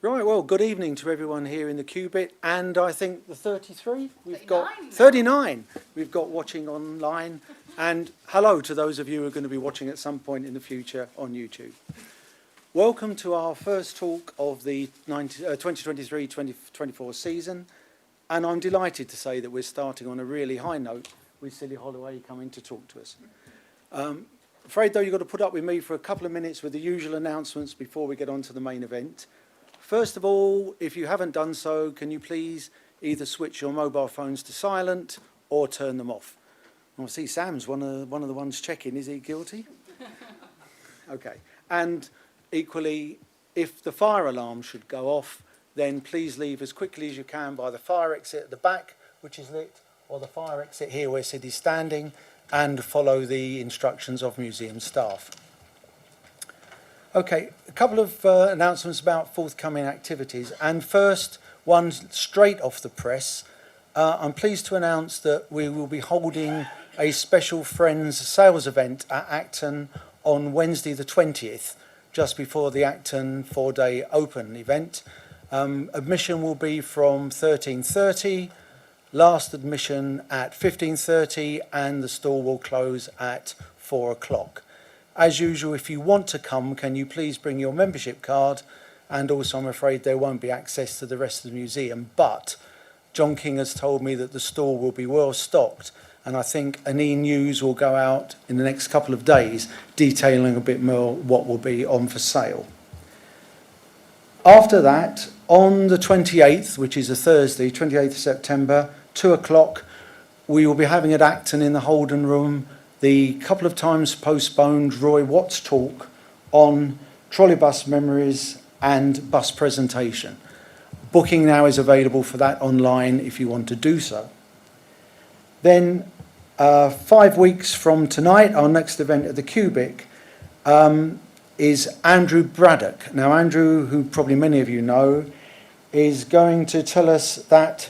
Right, well, good evening to everyone here in the Qubit, and I think the 33, we've got 39. 39 we've got watching online, and hello to those of you who are going to be watching at some point in the future on YouTube. Welcome to our first talk of the 2023-2024 season, and I'm delighted to say that we're starting on a really high note with Siddy Holloway coming to talk to us. Afraid though you've got to put up with me for a couple of minutes with the usual announcements before we get on to the main event. First of all, if you haven't done so, can you please either switch your mobile phones to silent or turn them off? I see Sam's one of the ones checking. Is he guilty? Okay. And equally, if the fire alarm should go off, then please leave as quickly as you can by the fire exit at the back, which is lit, or the fire exit here where Siddy's standing, and follow the instructions of museum staff. Okay, a couple of announcements about forthcoming activities. And first, one straight off the press. I'm pleased to announce that we will be holding a special Friends sales event at Acton on Wednesday the 20th, just before the Acton 4-day open event. Admission will be from 13:30, last admission at 15:30, and the store will close at 4 o'clock. As usual, if you want to come, can you please bring your membership card? And also, I'm afraid there won't be access to the rest of the museum, but John King has told me that the store will be well stocked, and I think an e-news will go out in the next couple of days detailing a bit more what will be on for sale. After that, on the 28th, which is a Thursday, 28th of September, 2 o'clock, we will be having at Acton in the Holden Room the couple of times postponed Roy Watts talk on trolleybus memories and bus presentation. Booking now is available for that online if you want to do so. Then 5 weeks from tonight, our next event at the Cubic is Andrew Braddock. Now Andrew, who probably many of you know, is going to tell us that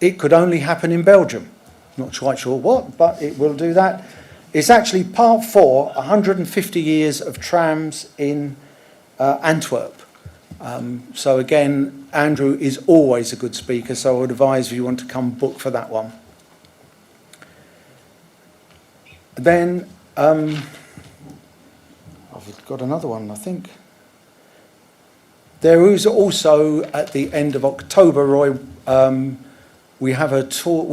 it could only happen in Belgium. Not quite sure what, but it will do that. It's actually part 4, 150 years of trams in Antwerp. So again, Andrew is always a good speaker, so I would advise if you want to come book for that one. Then, I've got another one, I think. There is also, at the end of October, Roy, we have a tour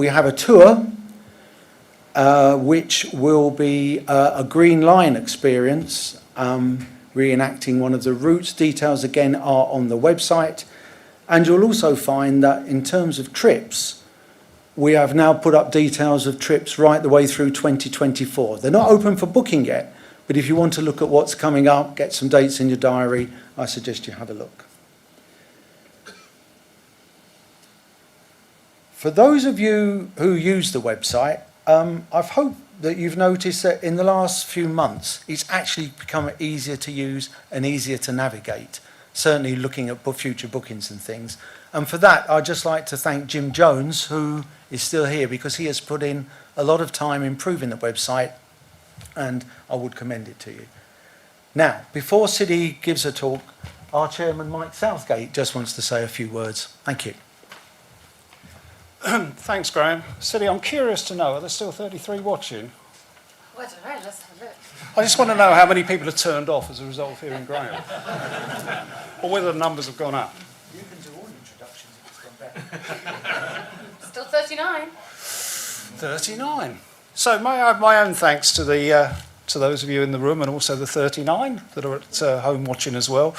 which will be a Green Line experience, reenacting one of the routes. Details again are on the website, and you'll also find that in terms of trips, we have now put up details of trips right the way through 2024. They're not open for booking yet, but if you want to look at what's coming up, get some dates in your diary, I suggest you have a look. For those of you who use the website, I've hoped that you've noticed that in the last few months, it's actually become easier to use and easier to navigate, certainly looking at future bookings and things. And for that, I'd just like to thank Jim Jones, who is still here, because he has put in a lot of time improving the website, and I would commend it to you. Now, before Siddy gives a talk, our chairman, Mike Southgate, just wants to say a few words. Thank you. Thanks, Graham. Siddy, I'm curious to know, are there still 33 watching? Well, I don't know, let's have a look. I just want to know how many people are turned off as a result of hearing Graham. Or whether the numbers have gone up. You can do all introductions if it's gone better. Still 39. 39. So may I have my own thanks to those of you in the room, and also the 39 that are at home watching as well.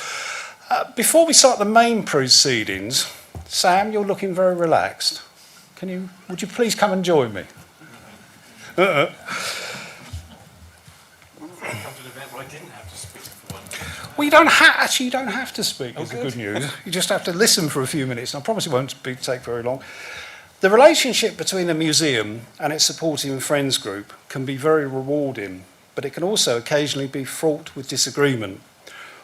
Before we start the main proceedings, Sam, you're looking very relaxed. Would you please come and join me? Well, you don't have to speak, is the good news. You just have to listen for a few minutes, and I promise it won't take very long. The relationship between a museum and its supporting friends group can be very rewarding, but it can also occasionally be fraught with disagreement.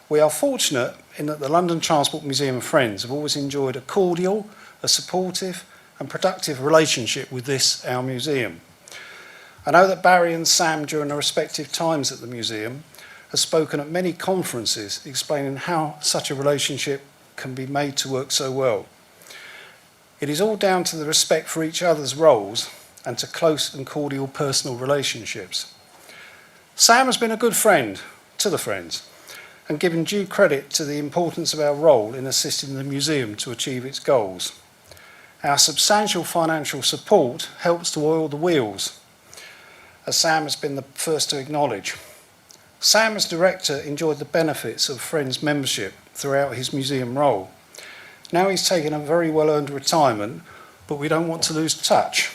We are fortunate in that the London Transport Museum Friends have always enjoyed a cordial, a supportive and productive relationship with this, our museum. I know that Barry and Sam, during their respective times at the museum, have spoken at many conferences explaining how such a relationship can be made to work so well. It is all down to the respect for each other's roles and to close and cordial personal relationships. Sam has been a good friend to the friends and given due credit to the importance of our role in assisting the museum to achieve its goals. Our substantial financial support helps to oil the wheels, as Sam has been the first to acknowledge. Sam, as director, enjoyed the benefits of Friends membership throughout his museum role. Now he's taken a very well-earned retirement, but we don't want to lose touch.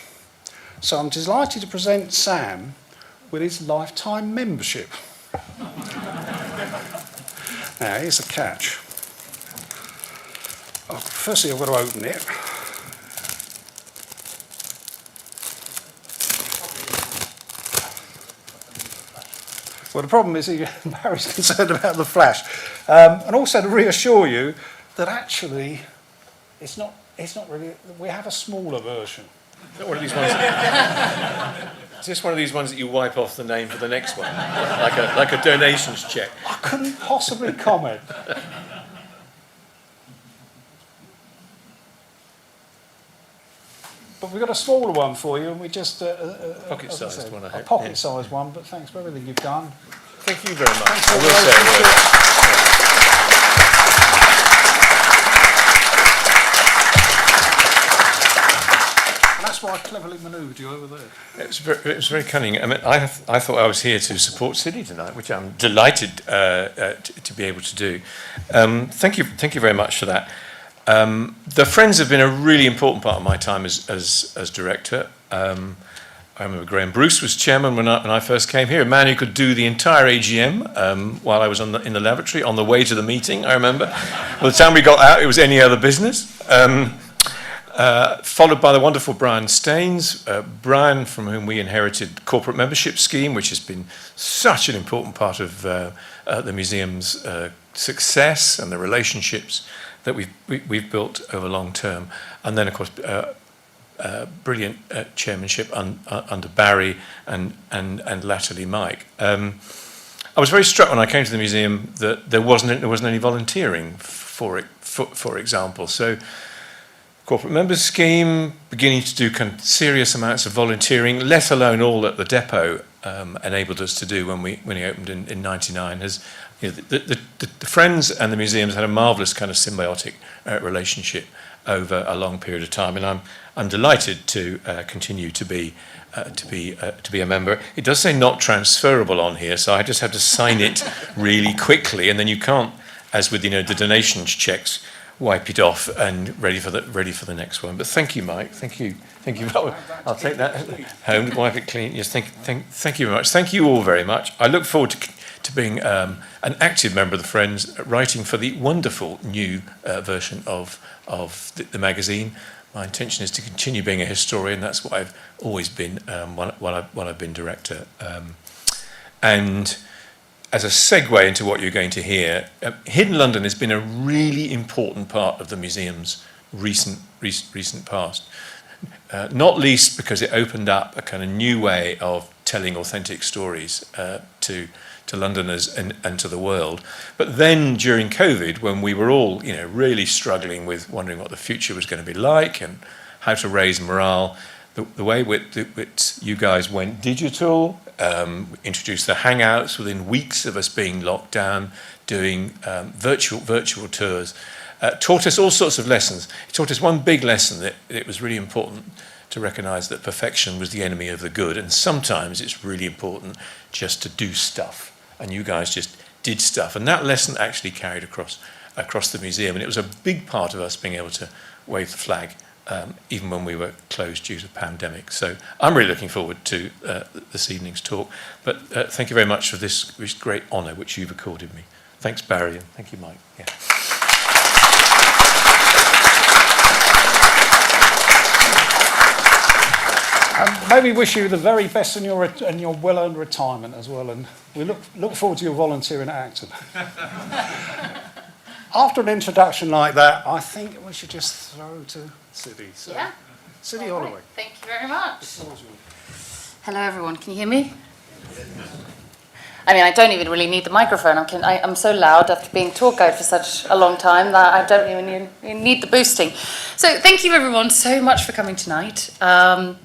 So I'm delighted to present Sam with his lifetime membership. Now, here's the catch. Oh, firstly, I've got to open it. Well, the problem is Barry's concerned about the flash. And also to reassure you that actually it's not really, we have a smaller version. Is that one of these ones? Is this one of these ones that you wipe off the name for the next one? Like a donations check? I couldn't possibly comment. But we've got a smaller one for you, and we just... Pocket-sized one, I hope. A pocket-sized one, but thanks for everything you've done. Thank you very much. Thanks for I the will say a word. And that's why I cleverly manoeuvred you over there. It was very cunning. I mean, I thought I was here to support Siddy tonight, which I'm delighted to be able to do. Thank you very much for that. The Friends have been a really important part of my time as director. I remember Graham Bruce was chairman when I first came here, a man who could do the entire AGM while I was in the lavatory on the way to the meeting, I remember. By the time we got out, it was any other business. Followed by the wonderful Brian Staines. Brian, from whom we inherited corporate membership scheme, which has been such an important part of the museum's success and the relationships that we've built over long term. And then, of course, brilliant chairmanship under Barry and latterly Mike. I was very struck when I came to the museum that there wasn't any volunteering for example. So corporate members scheme, beginning to do kind of serious amounts of volunteering, let alone all that the depot enabled us to do when we opened in '99. Has, you know, the Friends and the museums had a marvellous kind of symbiotic relationship over a long period of time, and I'm delighted to continue to be a member. It does say not transferable on here, so I just have to sign it really quickly, and then you can't, as with the donations checks, wipe it off and ready for the next one. But thank you, Mike. Thank you. I'll take that home, wipe it clean. Yes, thank you very much. Thank you all very much. I look forward to being an active member of the Friends, writing for the wonderful new version of the magazine. My intention is to continue being a historian. That's what I've always been while I've been director. And as a segue into what you're going to hear, Hidden London has been a really important part of the museum's recent past. Not least because it opened up a kind of new way of telling authentic stories to Londoners and to the world. But then during COVID, when we were all really struggling with wondering what the future was going to be like and how to raise morale, the way which you guys went digital, introduced the Hangouts within weeks of us being locked down, doing virtual tours, taught us all sorts of lessons. It taught us one big lesson, that it was really important to recognise that perfection was the enemy of the good, and sometimes it's really important just to do stuff. And you guys just did stuff, and that lesson actually carried across the museum, and it was a big part of us being able to wave the flag even when we were closed due to the pandemic. So I'm really looking forward to this evening's talk. But thank you very much for this great honour which you've accorded me. Thanks, Barry, and thank you, Mike. Yeah. Maybe wish you the very best in your well-earned retirement as well, and we look forward to your volunteering at Acton. After an introduction like that, I think we should just throw to Siddy. So, Yeah. Siddy All Holloway. right. Thank you very much. The floor's yours. Hello, everyone. Can you hear me? I mean, I don't even really need the microphone. I'm so loud after being tour guide for such a long time that I don't even need the boosting. So thank you everyone so much for coming tonight. I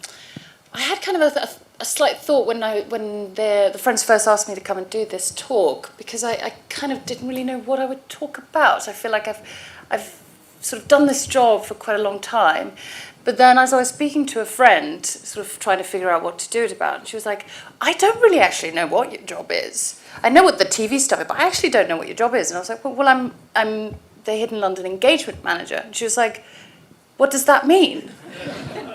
had kind of a slight thought when the friends first asked me to come and do this talk, because I kind of didn't really know what I would talk about. I feel like I've sort of done this job for quite a long time. But then as I was speaking to a friend, sort of trying to figure out what to do it about, and she was like, I don't really actually know what your job is. I know what the TV stuff is, but I actually don't know what your job is. And I was like, well, I'm the Hidden London engagement manager. And she was like, what does that mean?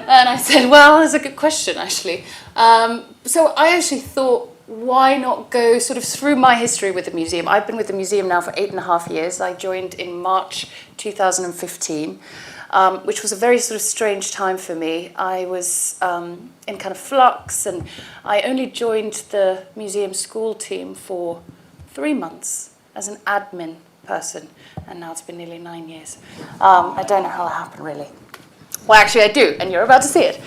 And I said, well, that's a good question, actually. So I actually thought, why not go sort of through my history with the museum? I've been with the museum now for 8.5 years. I joined in March 2015. Which was a very sort of strange time for me. I was in kind of flux, and I only joined the museum school team for 3 months as an admin person, and now it's been nearly 9 years. I don't know how that happened, really. Well, actually, I do, and you're about to see it.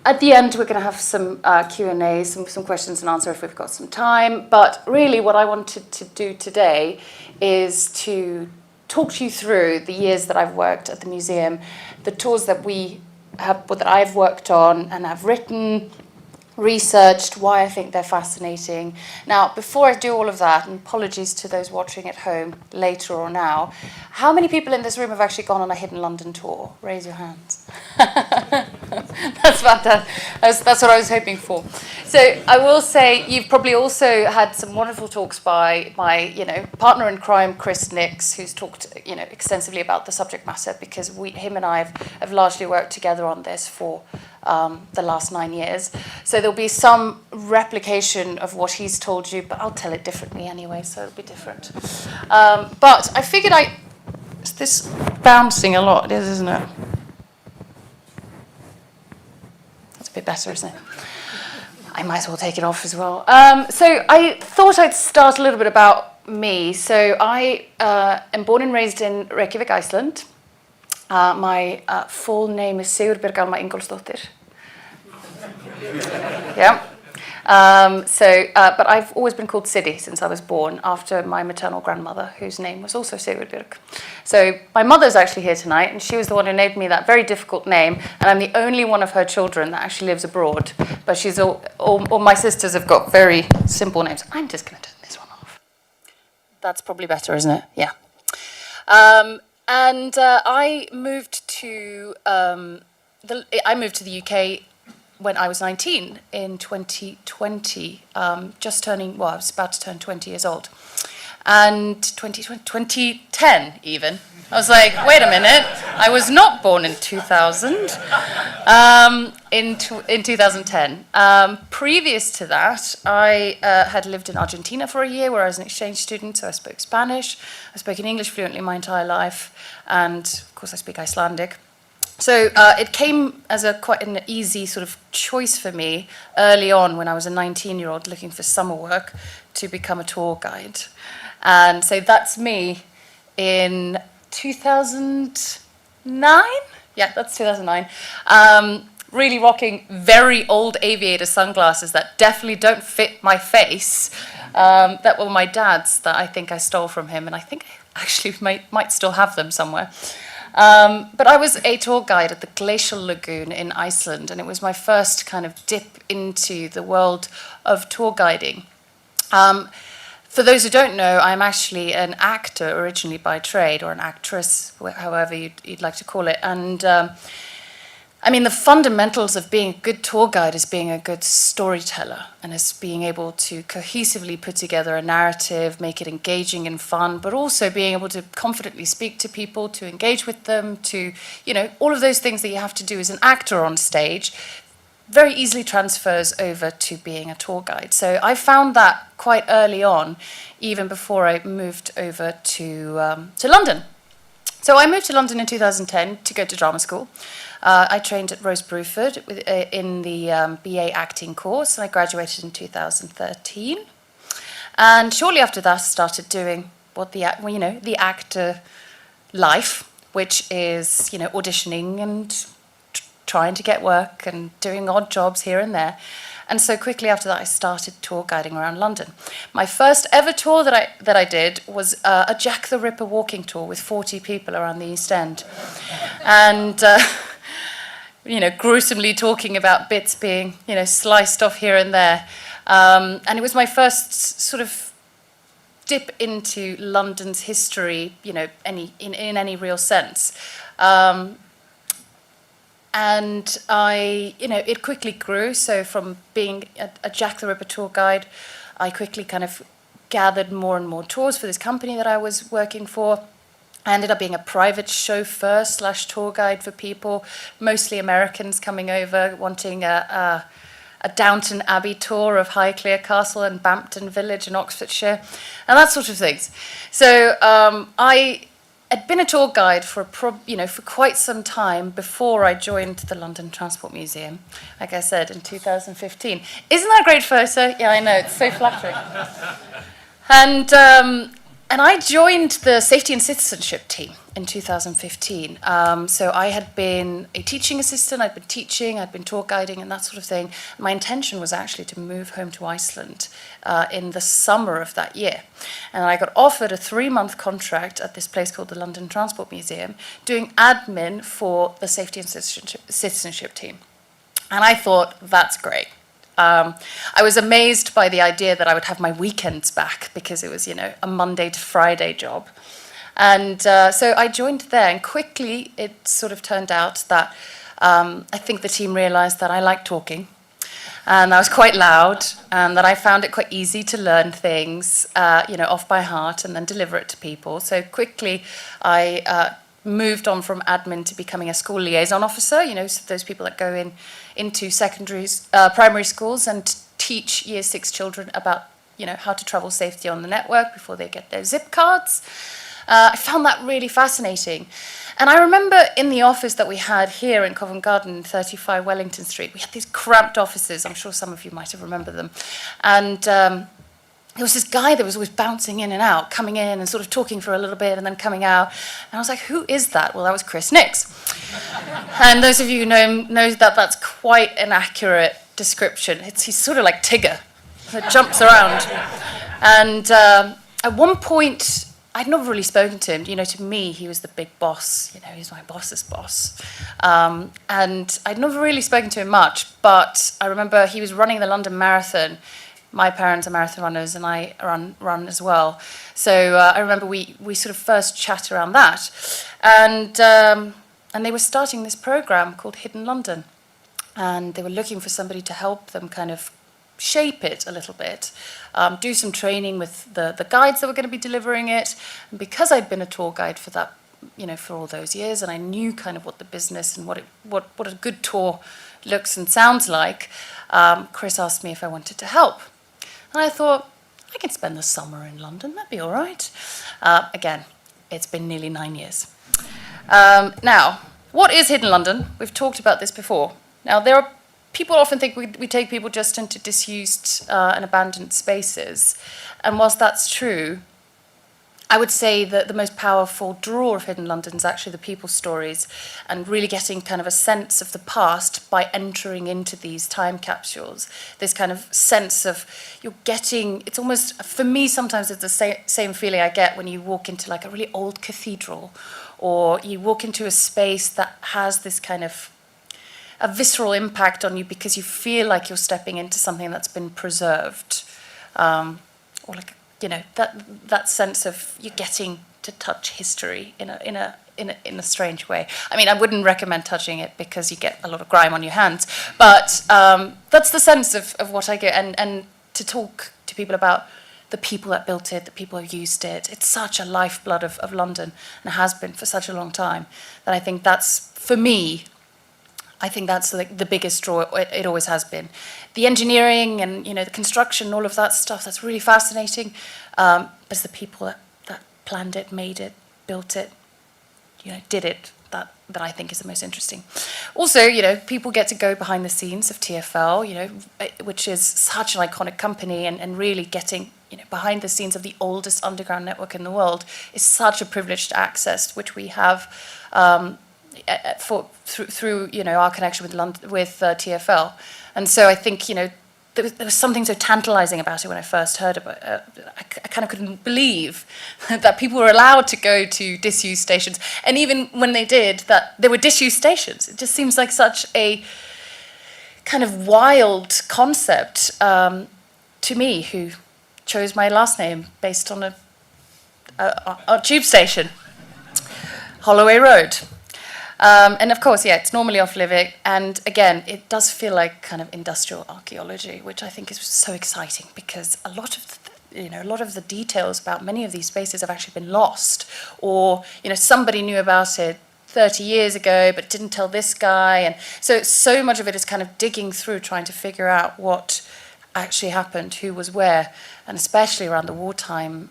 At the end, we're going to have some Q&A, some questions and answers if we've got some time. But really, what I wanted to do today is to talk to you through the years that I've worked at the museum, the tours that I've worked on and have written, researched, why I think they're fascinating. Now, before I do all of that, and apologies to those watching at home later or now, how many people in this room have actually gone on a Hidden London tour? Raise your hands. That's fantastic. That's what I was hoping for. So I will say you've probably also had some wonderful talks by my, partner in crime, Chris Nix, who's talked, extensively about the subject matter, because him and I have largely worked together on this for the last 9 years. So there'll be some replication of what he's told you, but I'll tell it differently anyway, so it'll be different. But I figured is this bouncing a lot? It is, isn't it? That's a bit better, isn't it? I might as well take it off as well. So I thought I'd start a little bit about me. So I am born and raised in Reykjavik, Iceland. My full name is Sigurbjörg Alma Ingólfsdóttir. Yeah. But I've always been called Siddy since I was born, after my maternal grandmother, whose name was also Sigurbjörg. So my mother's actually here tonight, and she was the one who named me that very difficult name, and I'm the only one of her children that actually lives abroad. But she's all my sisters have got very simple names. I'm just going to turn this one off. That's probably better, isn't it? Yeah. I moved to the UK when I was 19 in 2020, I was about to turn 20 years old. And 2010 even. I was like, wait a minute, I was not born in 2000, in 2010. Previous to that, I had lived in Argentina for a year where I was an exchange student, so I spoke Spanish. I spoke English fluently my entire life, and of course I speak Icelandic. So it came as quite an easy sort of choice for me early on when I was a 19-year-old looking for summer work to become a tour guide. And so that's me in 2009? Yeah, that's 2009. Really rocking very old aviator sunglasses that definitely don't fit my face. That were my dad's, that I think I stole from him, and I think I actually might still have them somewhere. But I was a tour guide at the Glacial Lagoon in Iceland, and it was my first kind of dip into the world of tour guiding. For those who don't know, I'm actually an actor originally by trade, or an actress, however you'd like to call it. And the fundamentals of being a good tour guide is being a good storyteller, and is being able to cohesively put together a narrative, make it engaging and fun, but also being able to confidently speak to people, to engage with them, to, all of those things that you have to do as an actor on stage very easily transfers over to being a tour guide. So I found that quite early on, even before I moved over to London. So I moved to London in 2010 to go to drama school. I trained at Rose Bruford in the BA acting course, and I graduated in 2013. And shortly after that, started doing the actor life, which is auditioning and trying to get work and doing odd jobs here and there. And so quickly after that, I started tour guiding around London. My first ever tour that I did was a Jack the Ripper walking tour with 40 people around the East End. And, gruesomely talking about bits being, sliced off here and there. And it was my first sort of dip into London's history, in any real sense. And it quickly grew. So from being a Jack the Ripper tour guide, I quickly kind of gathered more and more tours for this company that I was working for. I ended up being a private chauffeur / tour guide for people, mostly Americans coming over, wanting a Downton Abbey tour of Highclere Castle and Bampton Village in Oxfordshire, and that sort of things. So I had been a tour guide for quite some time before I joined the London Transport Museum, like I said, in 2015. Isn't that a great photo? Yeah, I know, it's so flattering. And I joined the Safety and Citizenship team in 2015. So I had been a teaching assistant, I'd been teaching, I'd been tour guiding and that sort of thing. My intention was actually to move home to Iceland in the summer of that year. And I got offered a 3-month contract at this place called the London Transport Museum, doing admin for the Safety and Citizenship team. And I thought, that's great. I was amazed by the idea that I would have my weekends back because it was, a Monday to Friday job. And so I joined there, and quickly it sort of turned out that I think the team realized that I liked talking, and I was quite loud, and that I found it quite easy to learn things, off by heart and then deliver it to people. So quickly I moved on from admin to becoming a school liaison officer, so those people that go into primary schools and teach Year 6 children about, how to travel safely on the network before they get their zip cards. I found that really fascinating. And I remember in the office that we had here in Covent Garden, 35 Wellington Street, we had these cramped offices. I'm sure some of you might have remembered them. And there was this guy that was always bouncing in and out, coming in and sort of talking for a little bit and then coming out. And I was like, who is that? Well, that was Chris Nix. And those of you who know him know that that's quite an accurate description. He's sort of like Tigger, that jumps around. And at one point, I'd never really spoken to him. To me, he was the big boss. He's my boss's boss. And I'd never really spoken to him much, but I remember he was running the London Marathon. My parents are marathon runners, and I run as well. So I remember we sort of first chat around that. And they were starting this program called Hidden London. And they were looking for somebody to help them kind of shape it a little bit, do some training with the guides that were going to be delivering it. And because I'd been a tour guide for that, for all those years, and I knew kind of what the business and what a good tour looks and sounds like, Chris asked me if I wanted to help. And I thought, I can spend the summer in London, that'd be all right. Again, it's been nearly 9 years. Now, what is Hidden London? We've talked about this before. Now, people often think we take people just into disused and abandoned spaces. And whilst that's true, I would say that the most powerful draw of Hidden London is actually the people stories and really getting kind of a sense of the past by entering into these time capsules. This kind of sense of it's almost, for me sometimes it's the same feeling I get when you walk into like a really old cathedral, or you walk into a space that has this kind of a visceral impact on you because you feel like you're stepping into something that's been preserved, or like that sense of you're getting to touch history in a strange way. I mean, I wouldn't recommend touching it because you get a lot of grime on your hands, but that's the sense of what I get, and to talk to people about the people that built it, the people who used it. It's such a lifeblood of London, and has been for such a long time, that I think that's, for me, I think that's like the biggest draw. It always has been. The engineering and the construction, all of that stuff, that's really fascinating. But it's the people that planned it, made it, built it, did it, that I think is the most interesting. Also, people get to go behind the scenes of TfL, which is such an iconic company, and really getting behind the scenes of the oldest underground network in the world is such a privileged access, which we have through our connection with TfL. And so I think there was something so tantalizing about it when I first heard about it. I kind of couldn't believe that people were allowed to go to disused stations. And even when they did, that there were disused stations. It just seems like such a kind of wild concept to me, who chose my last name based on a tube station, Holloway Road. And of course, yeah, it's normally off Livik, and again, it does feel like kind of industrial archaeology, which I think is so exciting, because a lot of the details about many of these spaces have actually been lost, or somebody knew about it 30 years ago but didn't tell this guy, and so much of it is kind of digging through, trying to figure out what actually happened, who was where, and especially around the wartime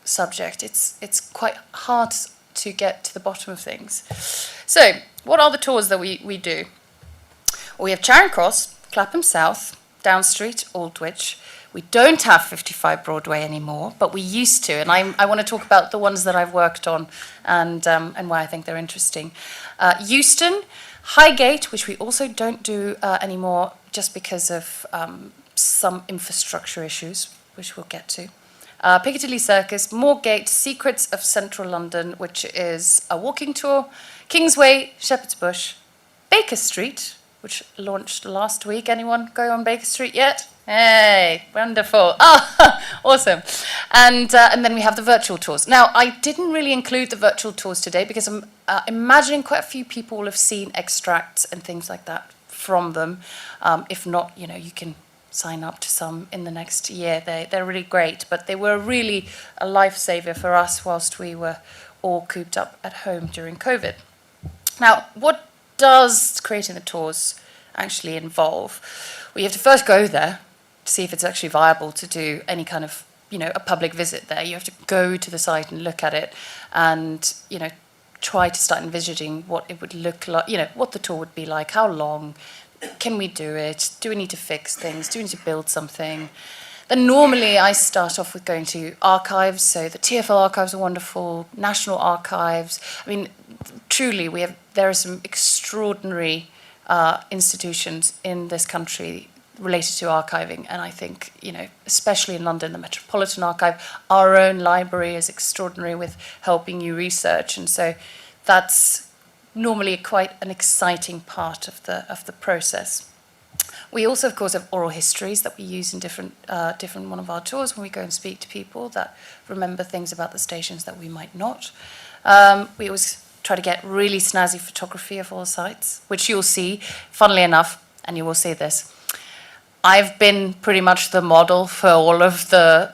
subject, it's quite hard to get to the bottom of things. So, what are the tours that we do? Well, we have Charing Cross, Clapham South, Down Street, Aldwych. We don't have 55 Broadway anymore, but we used to, and I want to talk about the ones that I've worked on and why I think they're interesting. Euston, Highgate, which we also don't do anymore just because of some infrastructure issues, which we'll get to. Piccadilly Circus, Moorgate, Secrets of Central London, which is a walking tour, Kingsway, Shepherd's Bush, Baker Street, which launched last week. Anyone go on Baker Street yet? Hey, wonderful. Oh, awesome. And then we have the virtual tours. Now, I didn't really include the virtual tours today because I'm imagining quite a few people will have seen extracts and things like that from them. If not, you can sign up to some in the next year. They're really great, but they were really a lifesaver for us whilst we were all cooped up at home during COVID. Now, what does creating the tours actually involve? Well, you have to first go there to see if it's actually viable to do any kind of, a public visit there. You have to go to the site and look at it and, try to start envisioning what it would look like, what the tour would be like, how long, can we do it? Do we need to fix things? Do we need to build something? Then normally I start off with going to archives. So the TfL archives are wonderful, National Archives. I mean, truly, there are some extraordinary institutions in this country related to archiving. And I think, especially in London, the Metropolitan Archive, our own library is extraordinary with helping you research. And so that's normally quite an exciting part of the process. We also, of course, have oral histories that we use in different one of our tours when we go and speak to people that remember things about the stations that we might not. We always try to get really snazzy photography of all the sites, which you'll see, funnily enough, and you will see this. I've been pretty much the model for all of the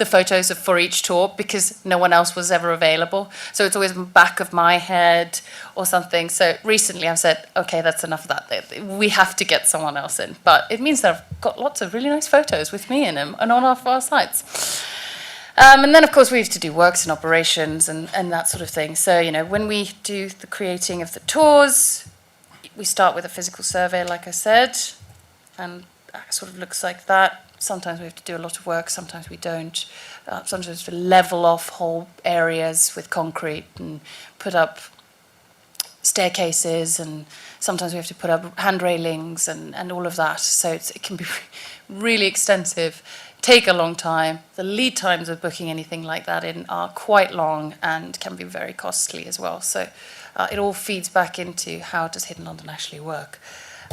photos for each tour because no one else was ever available. So it's always in the back of my head or something. So recently I've said, okay, that's enough of that. We have to get someone else in. But it means that I've got lots of really nice photos with me in them and on our sites. And then, of course, we have to do works and operations and that sort of thing. So, when we do the creating of the tours, we start with a physical survey, like I said, and that sort of looks like that. Sometimes we have to do a lot of work, sometimes we don't. Sometimes we have to level off whole areas with concrete and put up staircases, and sometimes we have to put up hand railings and all of that. So it can be really extensive, take a long time. The lead times of booking anything like that in are quite long and can be very costly as well. So it all feeds back into how does Hidden London actually work.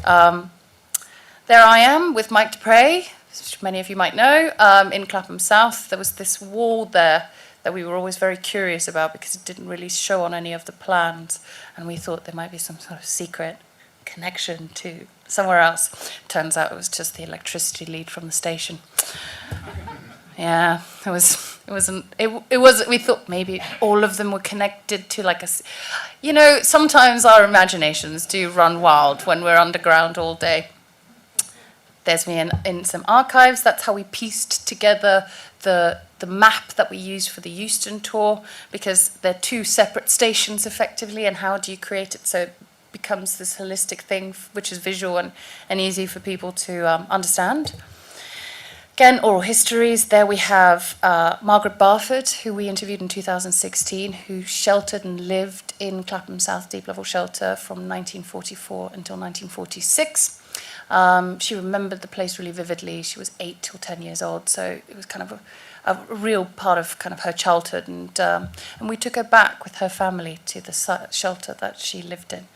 There I am with Mike Dupre, which many of you might know, in Clapham South. There was this wall there that we were always very curious about because it didn't really show on any of the plans, and we thought there might be some sort of secret connection to somewhere else. Turns out it was just the electricity lead from the station. Yeah, it wasn't. We thought maybe all of them were connected to like a, sometimes our imaginations do run wild when we're underground all day. There's me in some archives. That's how we pieced together the map that we used for the Euston tour, because they're two separate stations effectively, and how do you create it so it becomes this holistic thing which is visual and easy for people to understand. Again, oral histories. There we have Margaret Barford, who we interviewed in 2016, who sheltered and lived in Clapham South Deep Level Shelter from 1944 until 1946. She remembered the place really vividly. She was 8 till 10 years old, so it was kind of a real part of kind of her childhood. And we took her back with her family to the shelter that she lived in.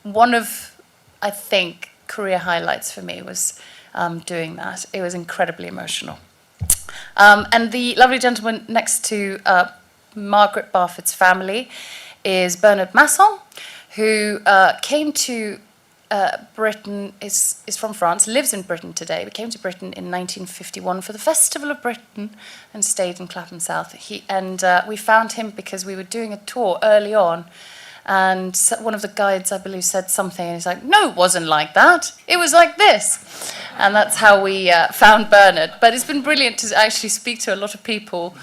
One of, I think, career highlights for me was doing that. It was incredibly emotional. And the lovely gentleman next to Margaret Barfoot's family is Bernard Masson, who came to Britain, is from France, lives in Britain today, but came to Britain in 1951 for the Festival of Britain and stayed in Clapham South. We found him because we were doing a tour early on, and one of the guides, I believe, said something, and he's like, no, it wasn't like that, it was like this. And that's how we found Bernard. But it's been brilliant to actually speak to a lot of people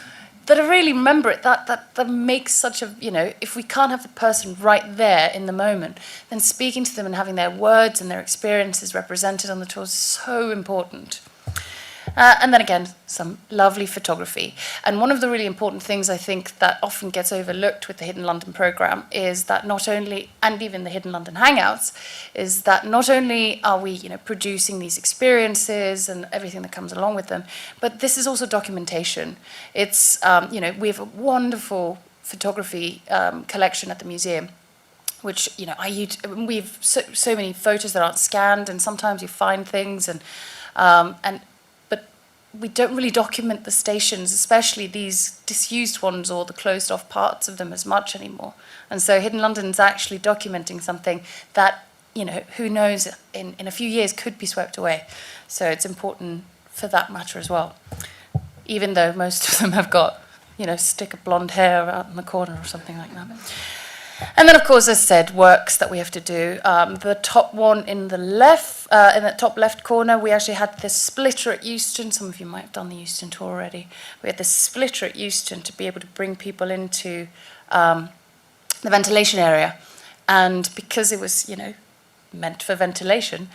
that I really remember it, that makes such a, if we can't have the person right there in the moment, then speaking to them and having their words and their experiences represented on the tour is so important. And then again, some lovely photography. And one of the really important things I think that often gets overlooked with the Hidden London programme is that not only, and even the Hidden London Hangouts, is that not only are we, producing these experiences and everything that comes along with them, but this is also documentation. It's, we have a wonderful photography collection at the museum, which, we have so many photos that aren't scanned, and sometimes you find things, but we don't really document the stations, especially these disused ones or the closed off parts of them as much anymore. And so Hidden London's actually documenting something that, who knows, in a few years could be swept away. So it's important for that matter as well. Even though most of them have got, stick of blonde hair out in the corner or something like that. And then, of course, as I said, works that we have to do. The top one in the top left corner, we actually had this splitter at Euston. Some of you might have done the Euston tour already. We had this splitter at Euston to be able to bring people into the ventilation area. And because it was, meant for ventilation,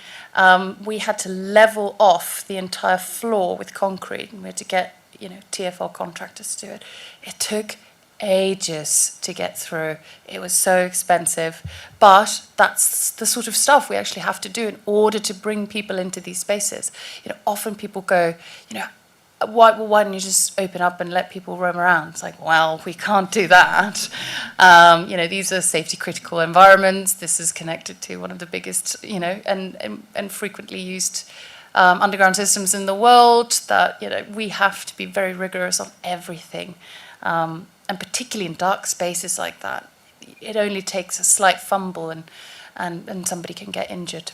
we had to level off the entire floor with concrete. And we had to get, TfL contractors to do it. It took ages to get through. It was so expensive, but that's the sort of stuff we actually have to do in order to bring people into these spaces. Often people go, why don't you just open up and let people roam around? It's like, well, we can't do that. These are safety critical environments. This is connected to one of the biggest, and frequently used underground systems in the world. That we have to be very rigorous on everything. And particularly in dark spaces like that, it only takes a slight fumble and somebody can get injured.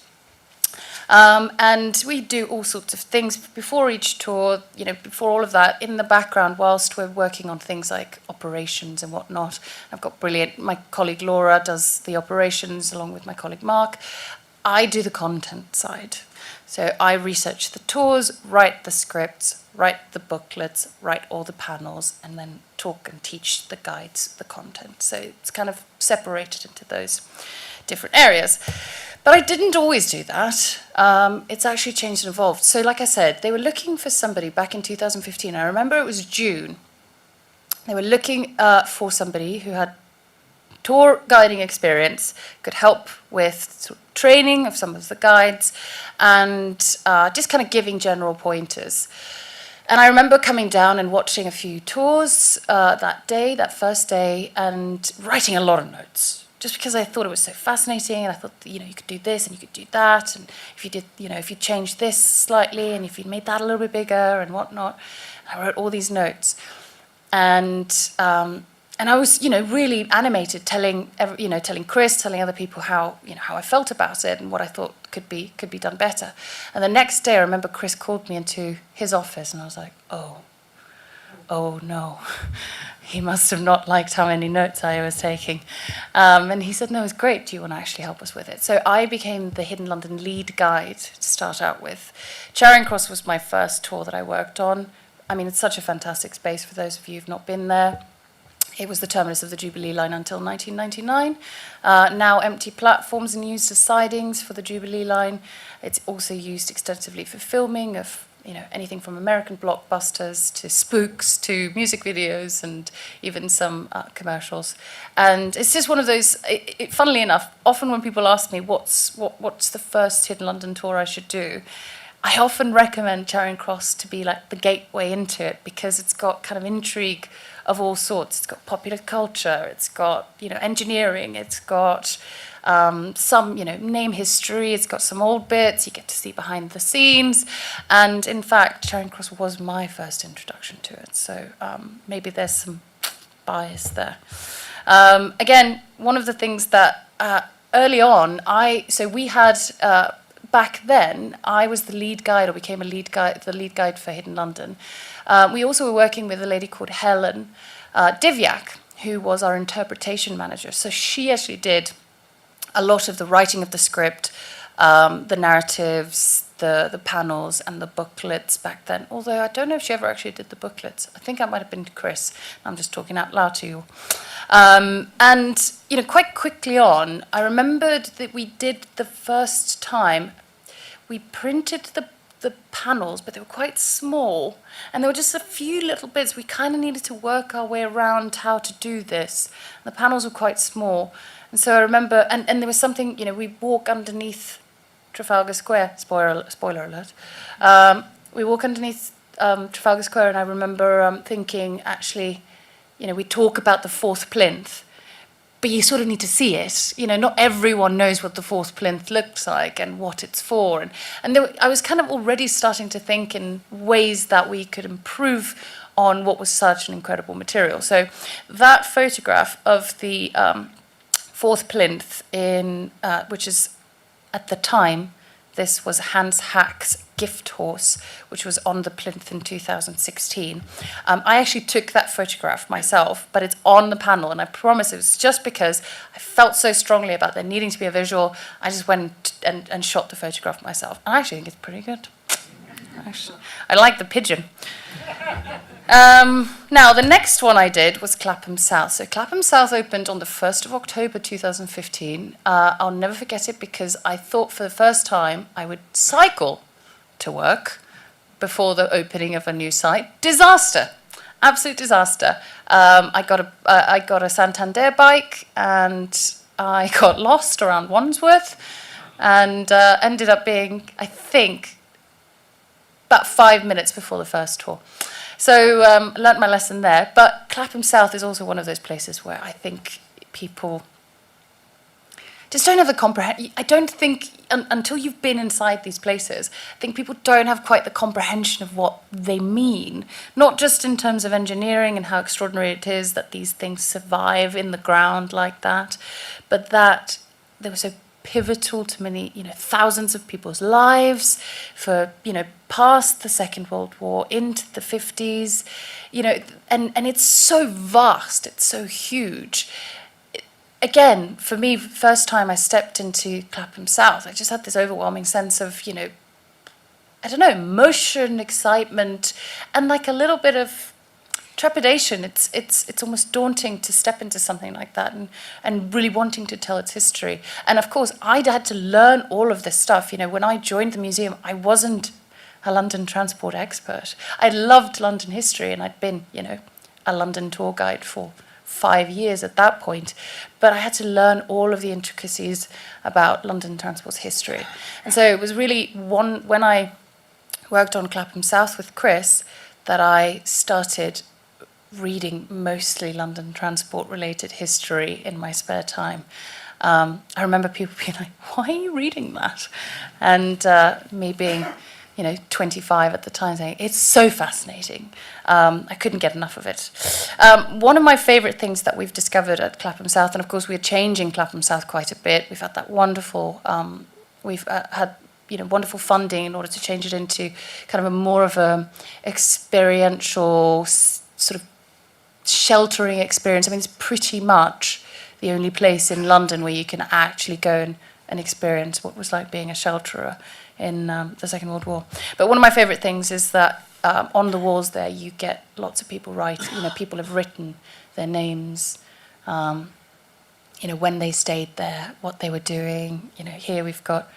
And we do all sorts of things before each tour, before all of that, in the background, whilst we're working on things like operations and whatnot. I've got my colleague Laura does the operations along with my colleague Mark. I do the content side. So I research the tours, write the scripts, write the booklets, write all the panels, and then talk and teach the guides the content. So it's kind of separated into those different areas. But I didn't always do that. It's actually changed and evolved. So like I said, they were looking for somebody back in 2015. I remember it was June. They were looking for somebody who had tour guiding experience, could help with training of some of the guides, and just kind of giving general pointers. And I remember coming down and watching a few tours that first day, and writing a lot of notes, just because I thought it was so fascinating, and I thought, you could do this and you could do that, and if you did, if you changed this slightly, and if you made that a little bit bigger and whatnot. I wrote all these notes, and I was, really animated, telling Chris, telling other people how I felt about it and what I thought could be done better. And the next day, I remember Chris called me into his office, and I was like, oh no, he must have not liked how many notes I was taking. And he said, no, it's great. Do you want to actually help us with it? So I became the Hidden London lead guide to start out with. Charing Cross was my first tour that I worked on. I mean, it's such a fantastic space for those of you who've not been there. It was the terminus of the Jubilee line until 1999. Now empty platforms and used as sidings for the Jubilee line. It's also used extensively for filming of anything from American blockbusters to spooks to music videos and even some commercials. And it's just one of those, funnily enough, often when people ask me what's the first Hidden London tour I should do, I often recommend Charing Cross to be like the gateway into it, because it's got kind of intrigue of all sorts. It's got popular culture, it's got, engineering, it's got some, name history, it's got some old bits, you get to see behind the scenes. And in fact, Charing Cross was my first introduction to it. So maybe there's some bias there. Again, one of the things that early on, we had, back then, I was the lead guide, or became the lead guide for Hidden London. We also were working with a lady called Helen Divyak, who was our interpretation manager. So she actually did a lot of the writing of the script, the narratives, the panels, and the booklets back then. Although I don't know if she ever actually did the booklets. I think I might have been Chris. I'm just talking out loud to you. And quite quickly on, I remembered that we did the first time, we printed the panels, but they were quite small, and there were just a few little bits. We kind of needed to work our way around how to do this. The panels were quite small, and so I remember, and there was something, we walk underneath Trafalgar Square, spoiler alert, we walk underneath Trafalgar Square, and I remember thinking, actually, we talk about the fourth plinth, but you sort of need to see it. Not everyone knows what the fourth plinth looks like and what it's for. And I was kind of already starting to think in ways that we could improve on what was such an incredible material. So that photograph of the fourth plinth which is, at the time, this was Hans Hack's gift horse, which was on the plinth in 2016. I actually took that photograph myself, but it's on the panel, and I promise it was just because I felt so strongly about there needing to be a visual. I just went and shot the photograph myself. I actually think it's pretty good. I like the pigeon. Now, the next one I did was Clapham South. So Clapham South opened on the 1st of October 2015. I'll never forget it because I thought for the first time I would cycle to work before the opening of a new site. Disaster. Absolute disaster. I got a Santander bike, and I got lost around Wandsworth, and ended up being, I think, about 5 minutes before the first tour. So learnt my lesson there. But Clapham South is also one of those places where I think people just don't have the comprehension. I don't think, until you've been inside these places, I think people don't have quite the comprehension of what they mean. Not just in terms of engineering and how extraordinary it is that these things survive in the ground like that, but that they were so pivotal to many, thousands of people's lives for, past the Second World War, into the 50s, and it's so vast, it's so huge. Again, for me, first time I stepped into Clapham South, I just had this overwhelming sense of, emotion, excitement, and like a little bit of trepidation. It's almost daunting to step into something like that and really wanting to tell its history. And of course, I'd had to learn all of this stuff. When I joined the museum, I wasn't a London transport expert. I loved London history, and I'd been, a London tour guide for 5 years at that point, but I had to learn all of the intricacies about London transport's history. And so it was really when I worked on Clapham South with Chris that I started reading mostly London transport related history in my spare time. I remember people being like, "Why are you reading that?" And me being 25 at the time, saying, "It's so fascinating." I couldn't get enough of it. One of my favourite things that we've discovered at Clapham South, and of course we're changing Clapham South quite a bit. We've had that wonderful, had wonderful funding in order to change it into kind of a more of a experiential sort of sheltering experience. I mean, it's pretty much the only place in London where you can actually go and experience what it was like being a shelterer in the Second World War. But one of my favourite things is that on the walls there you get lots of people write. People have written their names, when they stayed there, what they were doing. Here we've got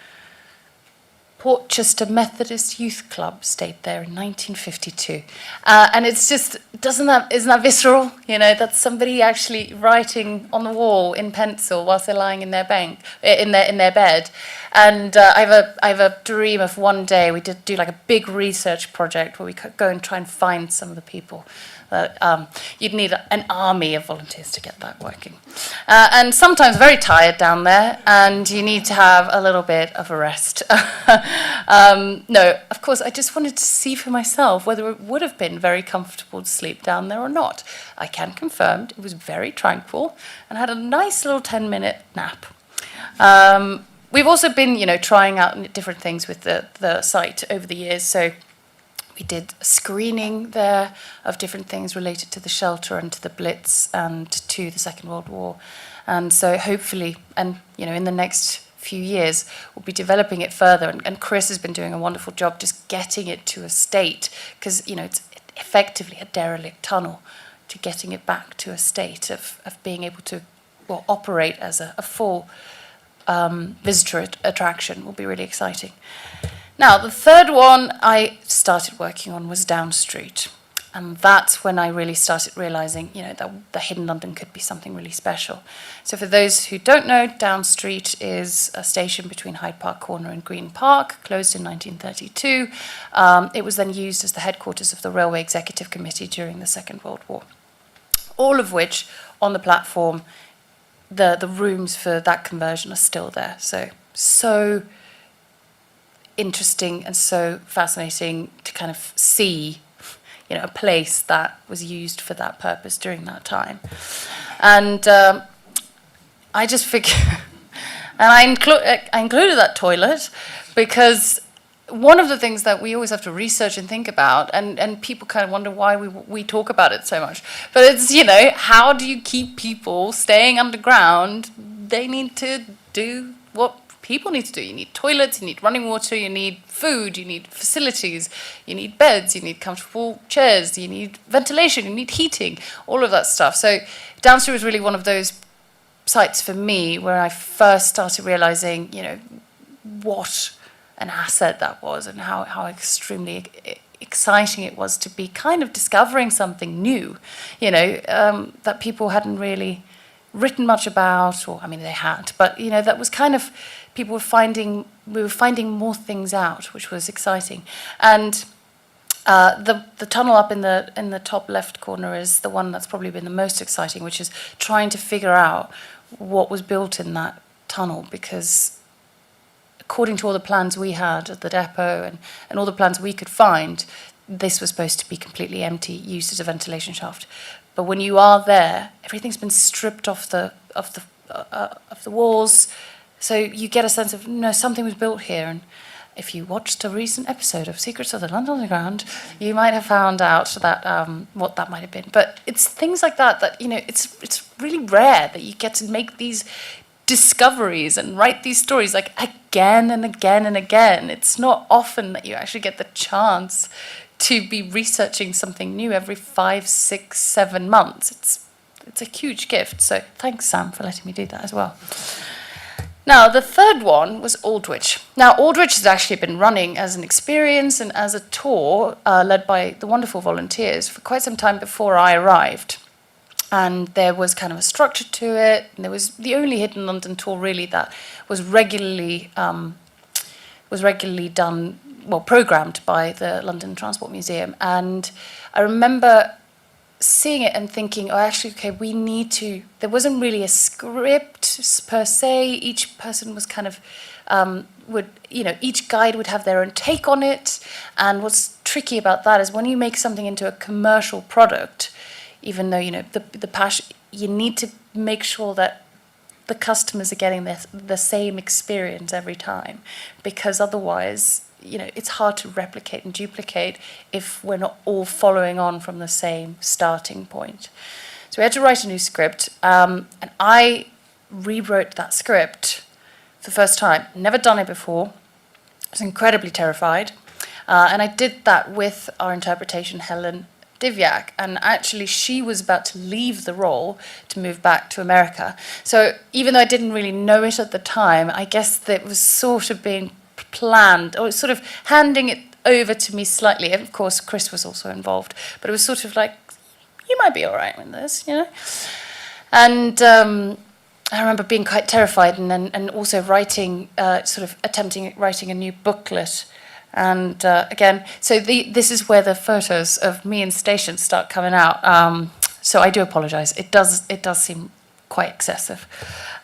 Portchester Methodist Youth Club stayed there in 1952, and it's just isn't that visceral? You know, that's somebody actually writing on the wall in pencil whilst they're lying in their bed. And I have a dream of one day we did do like a big research project where we could go and try and find some of the people. You'd need an army of volunteers to get that working. And sometimes very tired down there, and you need to have a little bit of a rest. No, of course, I just wanted to see for myself whether it would have been very comfortable to sleep down there or not. I can confirm it was very tranquil, and had a nice little 10-minute nap. We've also been, trying out different things with the site over the years, so we did a screening there of different things related to the shelter and to the Blitz and to the Second World War. And so hopefully, and in the next few years, we'll be developing it further. And Chris has been doing a wonderful job just getting it to a state, because, it's effectively a derelict tunnel, to getting it back to a state of being able to, operate as a full visitor attraction will be really exciting. Now, the third one I started working on was Down Street. And that's when I really started realising, that the Hidden London could be something really special. So for those who don't know, Down Street is a station between Hyde Park Corner and Green Park, closed in 1932. It was then used as the headquarters of the Railway Executive Committee during the Second World War. All of which, on the platform, the rooms for that conversion are still there. So interesting and so fascinating to kind of see, a place that was used for that purpose during that time. And I just figured, and I included that toilet because one of the things that we always have to research and think about, and people kind of wonder why we talk about it so much, but it's, how do you keep people staying underground? They need to do what people need to do. You need toilets, you need running water, you need food, you need facilities, you need beds, you need comfortable chairs, you need ventilation, you need heating, all of that stuff. So Down Street was really one of those sites for me where I first started realising, what an asset that was and how extremely exciting it was to be kind of discovering something new, that people hadn't really written much about, or they had, but that was kind of we were finding more things out, which was exciting. And the tunnel up in the top left corner is the one that's probably been the most exciting, which is trying to figure out what was built in that tunnel, because according to all the plans we had at the depot and all the plans we could find, this was supposed to be completely empty, used as a ventilation shaft. But when you are there, everything's been stripped off the walls, so you get a sense of, no, something was built here. And if you watched a recent episode of Secrets of the London Underground, you might have found out that what that might have been. But it's things like that it's really rare that you get to make these discoveries and write these stories like again and again and again. It's not often that you actually get the chance to be researching something new every 5, 6, 7 months. It's a huge gift. So thanks, Sam, for letting me do that as well. Now, the third one was Aldwych. Now, Aldwych has actually been running as an experience and as a tour led by the wonderful volunteers for quite some time before I arrived. And there was kind of a structure to it. And there was the only Hidden London tour really that was regularly done, programmed by the London Transport Museum. And I remember seeing it and thinking, we need to, there wasn't really a script per se. Each person was kind of, each guide would have their own take on it. And what's tricky about that is when you make something into a commercial product, even though, the passion, you need to make sure that the customers are getting the same experience every time, because otherwise, it's hard to replicate and duplicate if we're not all following on from the same starting point. So we had to write a new script, and I rewrote that script for the first time. Never done it before. I was incredibly terrified, and I did that with our interpretation, Helen Divyak, and actually she was about to leave the role to move back to America. So even though I didn't really know it at the time, I guess that it was sort of being planned, or sort of handing it over to me slightly. And of course, Chris was also involved, but it was sort of like, you might be all right with this, you know? And I remember being quite terrified, and also writing, writing a new booklet. And again, so this is where the photos of me and Station start coming out. So I do apologise. It does seem quite excessive.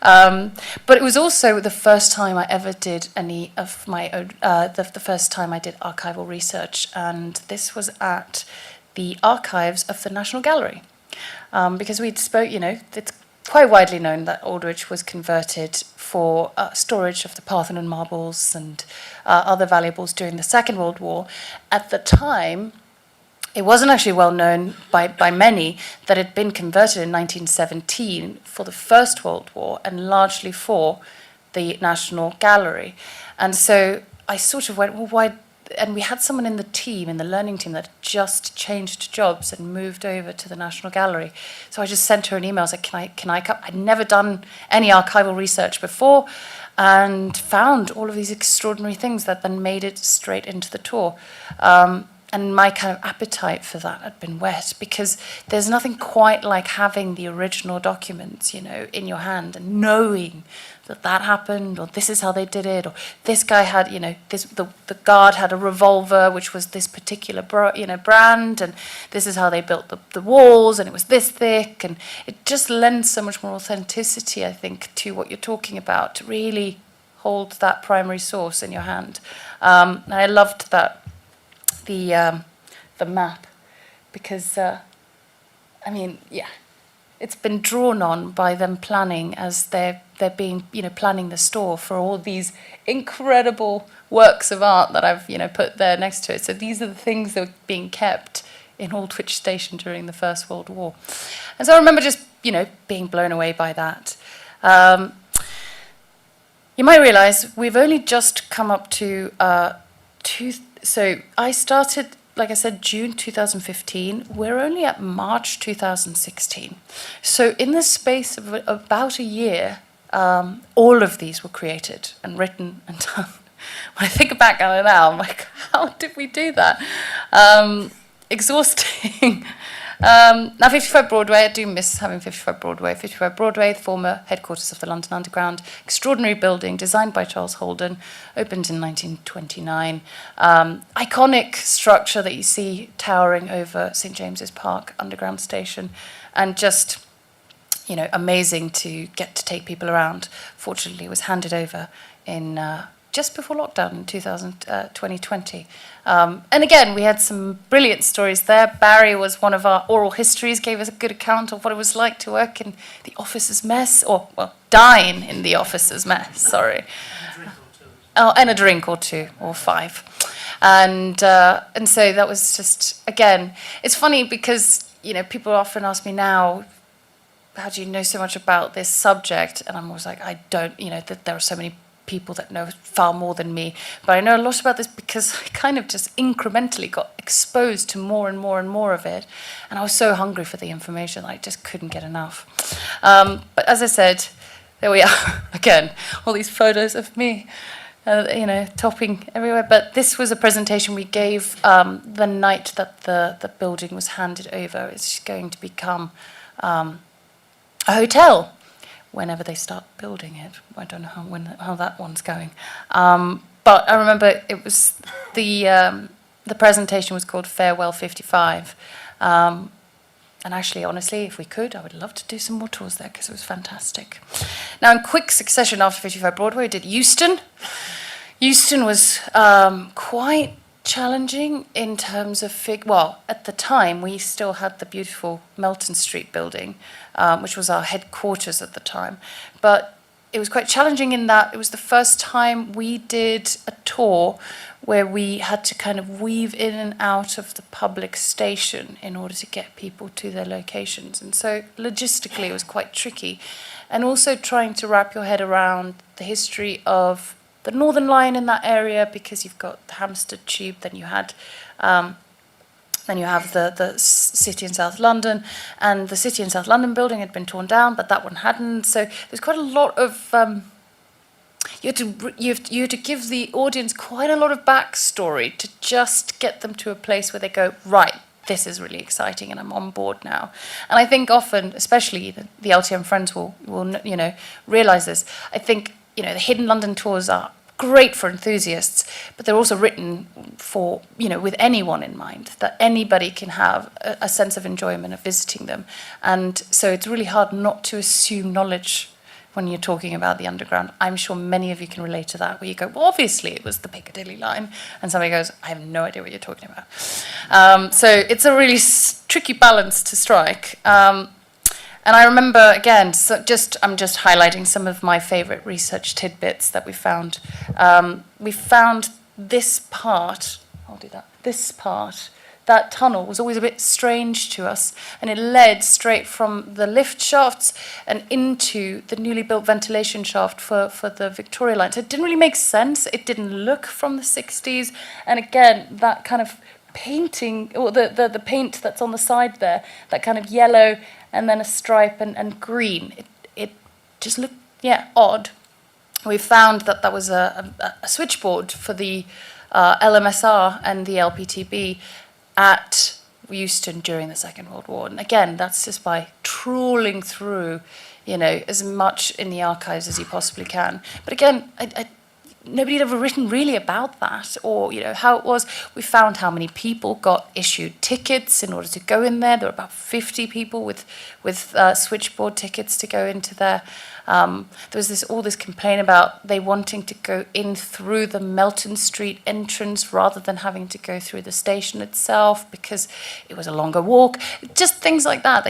But it was also the first time I ever did any of my own, the first time I did archival research. And this was at the archives of the National Gallery. Because it's quite widely known that Aldwych was converted for storage of the Parthenon marbles and other valuables during the Second World War. At the time, it wasn't actually well known by many that it had been converted in 1917 for the First World War and largely for the National Gallery. And so I sort of went, well, why? And we had someone in the team, in the learning team, that had just changed jobs and moved over to the National Gallery. So I just sent her an email, said, can I come? I'd never done any archival research before, and found all of these extraordinary things that then made it straight into the tour. And my kind of appetite for that had been whet, because there's nothing quite like having the original documents, in your hand and knowing that happened, or this is how they did it, or this guy had, the guard had a revolver which was this particular, brand, and this is how they built the walls, and it was this thick, and it just lends so much more authenticity, I think, to what you're talking about, to really hold that primary source in your hand. And I loved that. The map, because it's been drawn on by them planning as they're being planning the store for all these incredible works of art that I've put there next to it. So these are the things that were being kept in Aldwych Station during the First World War, and so I remember just being blown away by that. You might realise we've only just come up to So I started, like I said, June 2015. We're only at March 2016. So in the space of about a year, all of these were created and written and done. When I think back on it now, I'm like, how did we do that? Exhausting. Now 55 Broadway, I do miss having 55 Broadway. 55 Broadway, the former headquarters of the London Underground, extraordinary building designed by Charles Holden, opened in 1929. Iconic structure that you see towering over St James's Park Underground Station, and just amazing to get to take people around. Fortunately, it was handed over in just before lockdown in 2020. And again, we had some brilliant stories there. Barry was one of our oral histories, gave us a good account of what it was like to work in the officer's mess, dine in the officer's mess, sorry. And a drink or two, or five. And so that was just, again, it's funny because, people often ask me now, how do you know so much about this subject? And I'm always like, I don't, that there are so many people that know far more than me, but I know a lot about this because I kind of just incrementally got exposed to more and more and more of it, and I was so hungry for the information that I just couldn't get enough. But as I said, there we are again, all these photos of me, topping everywhere. But this was a presentation we gave the night that the building was handed over. It's going to become a hotel whenever they start building it. I don't know how that one's going. But I remember it was the presentation was called Farewell 55. And actually, honestly, if we could, I would love to do some more tours there because it was fantastic. Now, in quick succession after 55 Broadway, we did Euston. Euston was quite challenging in terms of at the time we still had the beautiful Melton Street building, which was our headquarters at the time, but it was quite challenging in that it was the first time we did a tour where we had to kind of weave in and out of the public station in order to get people to their locations, and so logistically it was quite tricky, and also trying to wrap your head around the history of the Northern Line in that area, because you've got the Hampstead Tube, then you have the City and South London, and the City and South London building had been torn down, but that one hadn't. So there's quite a lot of you had to give the audience quite a lot of backstory to just get them to a place where they go, right, this is really exciting and I'm on board now. And I think often, especially the LTM friends will realise this. I think, the Hidden London tours are great for enthusiasts, but they're also written for, with anyone in mind, that anybody can have a sense of enjoyment of visiting them. And so it's really hard not to assume knowledge when you're talking about the Underground. I'm sure many of you can relate to that, where you go, well, obviously it was the Piccadilly line, and somebody goes, I have no idea what you're talking about. So it's a really tricky balance to strike. And I remember, again, I'm just highlighting some of my favourite research tidbits that we found. We found this part, I'll do that, this part, that tunnel was always a bit strange to us, and it led straight from the lift shafts and into the newly built ventilation shaft for the Victoria line. So it didn't really make sense. It didn't look from the 60s. And again, that kind of painting, or the paint that's on the side there, that kind of yellow and then a stripe and green, it just looked, odd. We found that was a switchboard for the LMSR and the LPTB at Euston during the Second World War. And again, that's just by trawling through, as much in the archives as you possibly can. But again, nobody had ever written really about that, or how it was. We found how many people got issued tickets in order to go in there. There were about 50 people with switchboard tickets to go into there. There was all this complaint about they wanting to go in through the Melton Street entrance rather than having to go through the station itself because it was a longer walk. Just things like that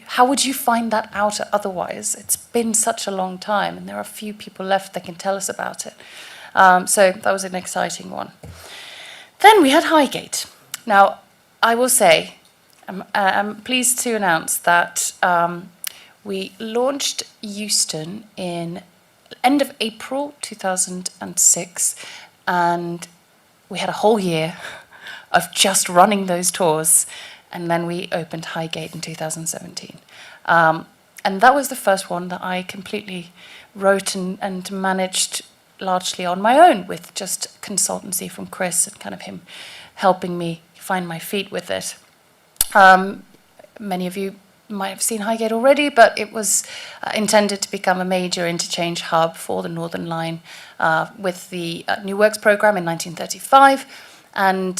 how would you find that out otherwise? It's been such a long time, and there are few people left that can tell us about it. So that was an exciting one. Then we had Highgate. Now, I will say, I'm pleased to announce that we launched Euston in end of April 2006, and we had a whole year of just running those tours, and then we opened Highgate in 2017. And that was the first one that I completely wrote and managed largely on my own, with just consultancy from Chris and kind of him helping me find my feet with it. Many of you might have seen Highgate already, but it was intended to become a major interchange hub for the Northern Line with the New Works programme in 1935. And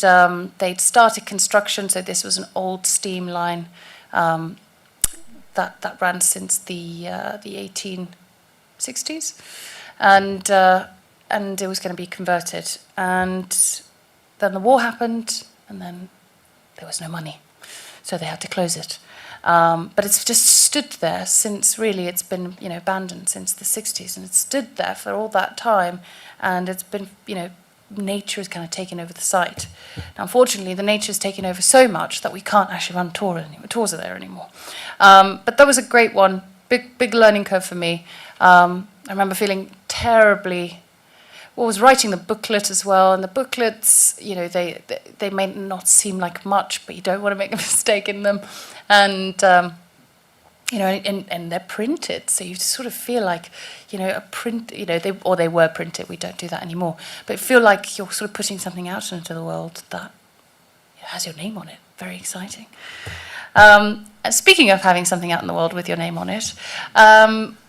they'd started construction, so this was an old steam line that ran since the 1860s. And it was going to be converted. And then the war happened, and then there was no money. So they had to close it. But it's just stood there since, really, it's been, abandoned since the 60s, and it's stood there for all that time, and it's been, nature has kind of taken over the site. Now, unfortunately, the nature's taken over so much that we can't actually run tours are there anymore. But that was a great one, big learning curve for me. I remember feeling terribly. I was writing the booklet as well, and the booklets, they may not seem like much, but you don't want to make a mistake in them, and and they're printed, so you sort of feel like, a print, they were printed. We don't do that anymore, but you feel like you're sort of putting something out into the world that has your name on it. Very exciting. And speaking of having something out in the world with your name on it,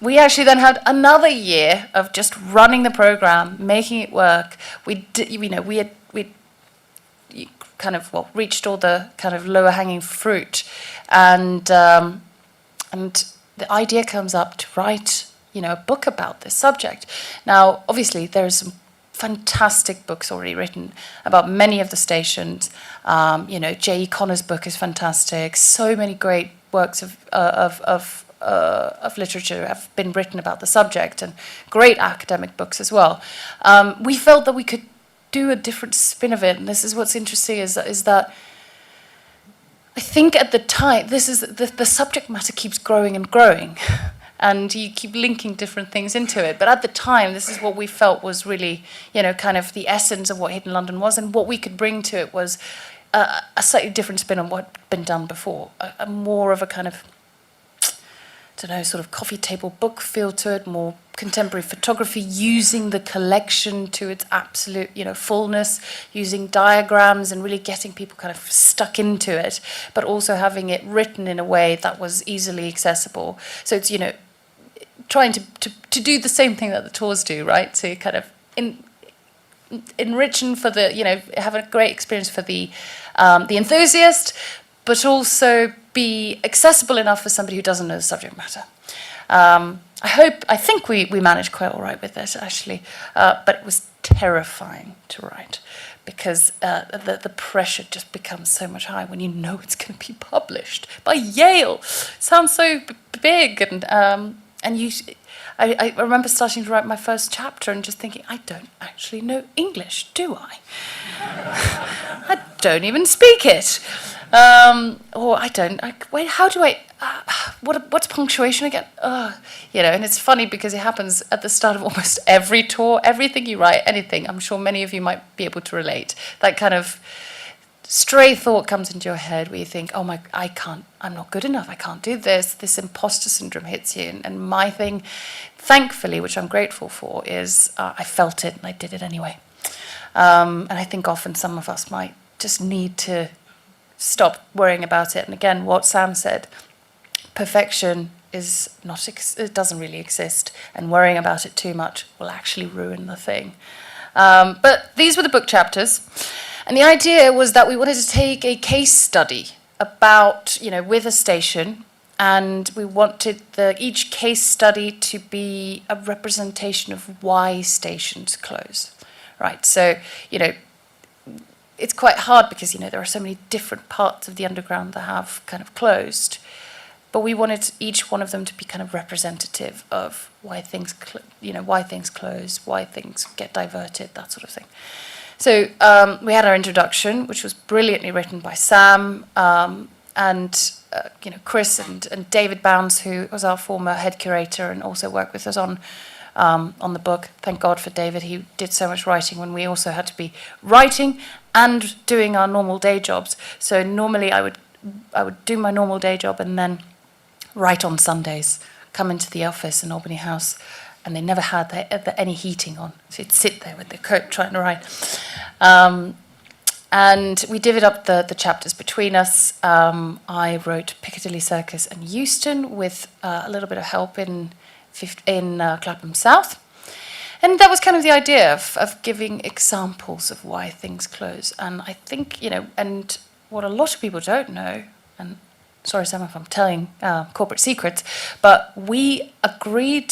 we actually then had another year of just running the program, making it work. We had kind of reached all the kind of lower hanging fruit, and the idea comes up to write a book about this subject. Now, obviously, there are some fantastic books already written about many of the stations. J.E. Connor's book is fantastic. So many great works of literature have been written about the subject, and great academic books as well. We felt that we could do a different spin of it, and this is what's interesting is that I think at the time, this is the subject matter keeps growing and growing. And you keep linking different things into it. But at the time, this is what we felt was really, kind of the essence of what Hidden London was, and what we could bring to it was a slightly different spin on what had been done before, a more of a kind of don't know, sort of coffee table book feel to it, more contemporary photography, using the collection to its absolute, fullness, using diagrams and really getting people kind of stuck into it, but also having it written in a way that was easily accessible. So it's, trying to do the same thing that the tours do, right? To kind of enrich and for the, have a great experience for the enthusiast, but also be accessible enough for somebody who doesn't know the subject matter. I think we managed quite all right with it, actually, but it was terrifying to write because the pressure just becomes so much higher when you know it's going to be published by Yale. It sounds so big, I remember starting to write my first chapter and just thinking, I don't actually know English, do I? I don't even speak it. What's punctuation again? And it's funny because it happens at the start of almost every tour. Everything you write, anything, I'm sure many of you might be able to relate. That kind of stray thought comes into your head where you think, I'm not good enough, I can't do this. This imposter syndrome hits you. And my thing, thankfully, which I'm grateful for, is I felt it and I did it anyway. And I think often some of us might just need to stop worrying about it. And again, what Sam said, perfection is not, it doesn't really exist, and worrying about it too much will actually ruin the thing. But these were the book chapters. And the idea was that we wanted to take a case study about, with a station, and we wanted each case study to be a representation of why stations close, right? So, it's quite hard because, there are so many different parts of the underground that have kind of closed. But we wanted each one of them to be kind of representative of why things, why things close, why things get diverted, that sort of thing. So we had our introduction, which was brilliantly written by Sam and Chris and David Bounds, who was our former head curator and also worked with us on the book. Thank God for David. He did so much writing when we also had to be writing and doing our normal day jobs. So normally I would do my normal day job and then write on Sundays, come into the office in Albany House, and they never had any heating on. So you'd sit there with the coat trying to write. And we divvied up the chapters between us. I wrote Piccadilly Circus and Euston with a little bit of help in Clapham South. And that was kind of the idea of giving examples of why things close. And I think, and what a lot of people don't know, and sorry, Sam, if I'm telling corporate secrets, but we agreed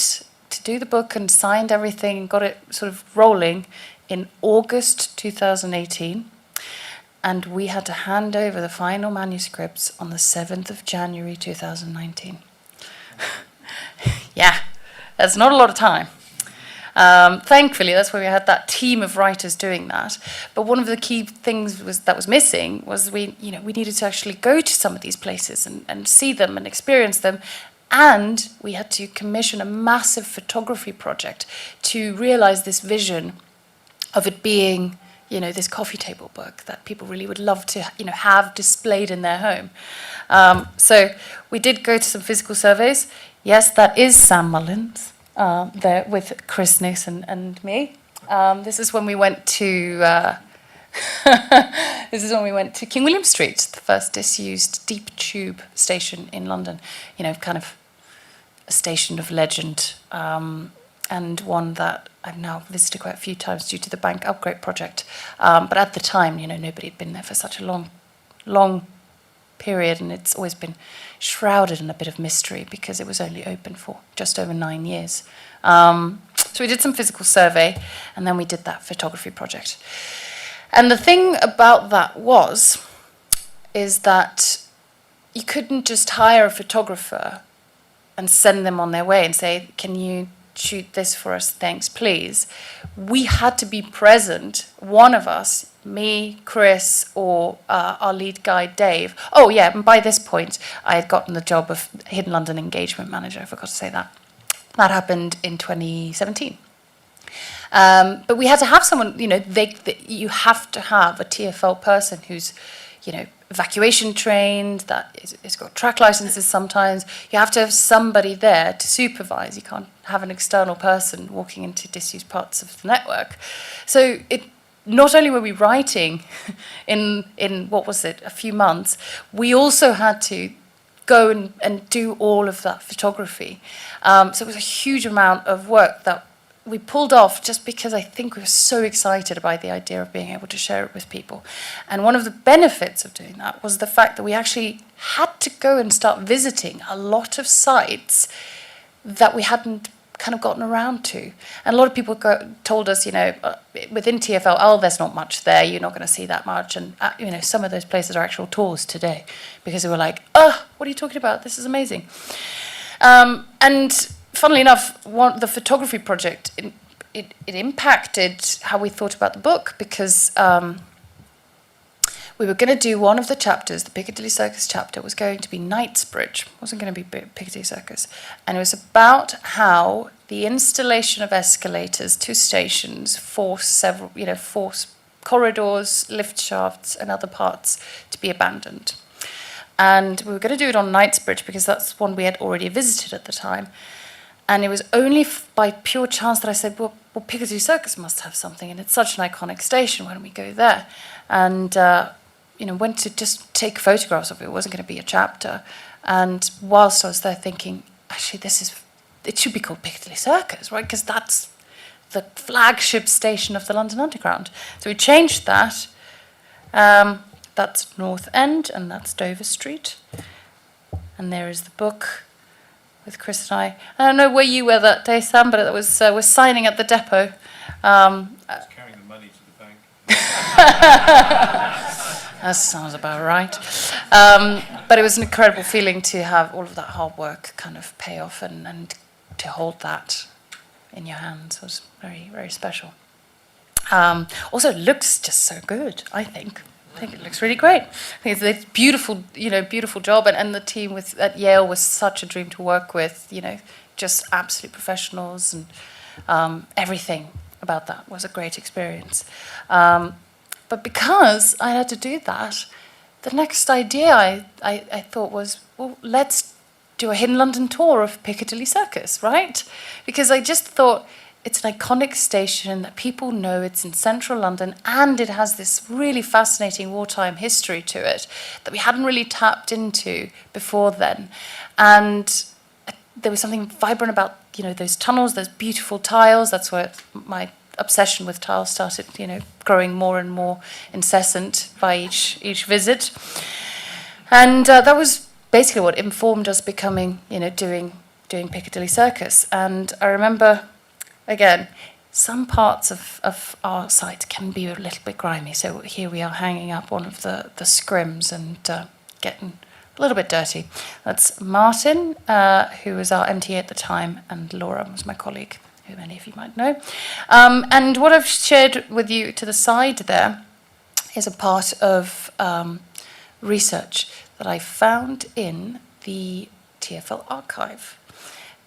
to do the book and signed everything and got it sort of rolling in August 2018. And we had to hand over the final manuscripts on the 7th of January 2019. Yeah, that's not a lot of time. Thankfully, that's why we had that team of writers doing that. But one of the key things that was missing was we needed to actually go to some of these places and see them and experience them. And we had to commission a massive photography project to realize this vision of it being, this coffee table book that people really would love to, have displayed in their home. So we did go to some physical surveys. Yes, that is Sam Mullins there with Chris Niss and me. This is when we went to King William Street, the first disused deep tube station in London. Kind of a station of legend, and one that I've now visited quite a few times due to the bank upgrade project. But at the time, nobody had been there for such a long period, and it's always been shrouded in a bit of mystery because it was only open for just over 9 years. So we did some physical survey, and then we did that photography project. And the thing about that is that you couldn't just hire a photographer and send them on their way and say, can you shoot this for us, thanks, please. We had to be present, one of us, me, Chris, or our lead guy, Dave. Oh, yeah, and by this point, I had gotten the job of Hidden London Engagement Manager, I forgot to say that. That happened in 2017. But we had to have someone, you have to have a TFL person who's, evacuation trained, that is got track licenses sometimes. You have to have somebody there to supervise. You can't have an external person walking into disused parts of the network. So not only were we writing in what was it, a few months, we also had to go and do all of that photography. So it was a huge amount of work that we pulled off just because I think we were so excited by the idea of being able to share it with people. And one of the benefits of doing that was the fact that we actually had to go and start visiting a lot of sites that we hadn't kind of gotten around to. And a lot of people told us, within TfL, oh, there's not much there, you're not going to see that much. And, some of those places are actual tours today because they were like, oh, what are you talking about? This is amazing. And funnily enough, the photography project, it impacted how we thought about the book because we were going to do one of the chapters, the Piccadilly Circus chapter, was going to be Knightsbridge, wasn't going to be Piccadilly Circus. And it was about how the installation of escalators to stations force corridors, lift shafts, and other parts to be abandoned. And we were going to do it on Knightsbridge because that's one we had already visited at the time. And it was only by pure chance that I said, well, Piccadilly Circus must have something, and it's such an iconic station, why don't we go there? And, went to just take photographs of it. It wasn't going to be a chapter. And whilst I was there thinking, actually, it should be called Piccadilly Circus, right? Because that's the flagship station of the London Underground. So we changed that. That's North End, and that's Dover Street. And there is the book with Chris and I. I don't know where you were that day, Sam, but it was we're signing at the depot. Carrying the money to the bank. That sounds about right. But it was an incredible feeling to have all of that hard work kind of pay off and to hold that in your hands was very, very special. Also, it looks just so good, I think. I think it looks really great. I think it's a beautiful job, and the team at Yale was such a dream to work with, just absolute professionals, and everything about that was a great experience. But because I had to do that, the next idea I thought was, well, let's do a Hidden London tour of Piccadilly Circus, right? Because I just thought, it's an iconic station that people know, it's in central London, and it has this really fascinating wartime history to it that we hadn't really tapped into before then. And there was something vibrant about, those tunnels, those beautiful tiles. That's where my obsession with tiles started, growing more and more incessant by each visit. And that was basically what informed us becoming, doing Piccadilly Circus. And I remember, again, some parts of our site can be a little bit grimy. So here we are hanging up one of the scrims and getting a little bit dirty. That's Martin, who was our MTA at the time, and Laura was my colleague, who many of you might know. And what I've shared with you to the side there is a part of research that I found in the TfL archive.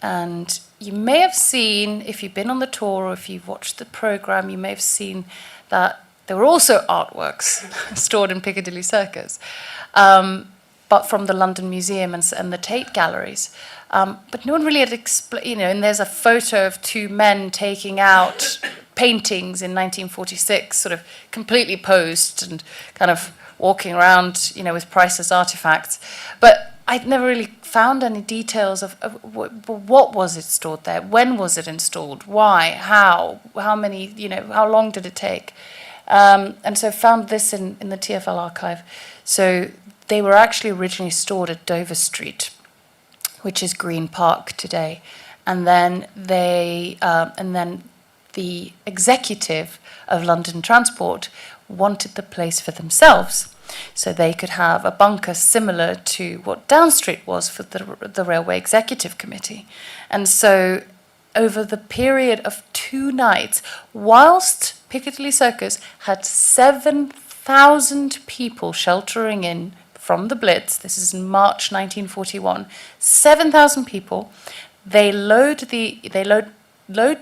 And you may have seen, if you've been on the tour or if you've watched the programme, you may have seen that there were also artworks stored in Piccadilly Circus, but from the London Museum and the Tate galleries. But no one really had explained, and there's a photo of two men taking out paintings in 1946, sort of completely posed and kind of walking around, with priceless artifacts. But I'd never really found any details of what was it stored there, when was it installed, why, how many, how long did it take? And so found this in the TfL archive. So they were actually originally stored at Dover Street, which is Green Park today. And then the executive of London Transport wanted the place for themselves, so they could have a bunker similar to what Down Street was for the Railway Executive Committee. And so over the period of 2 nights, whilst Piccadilly Circus had 7,000 people sheltering in from the Blitz, this is in March 1941, 7,000 people, they load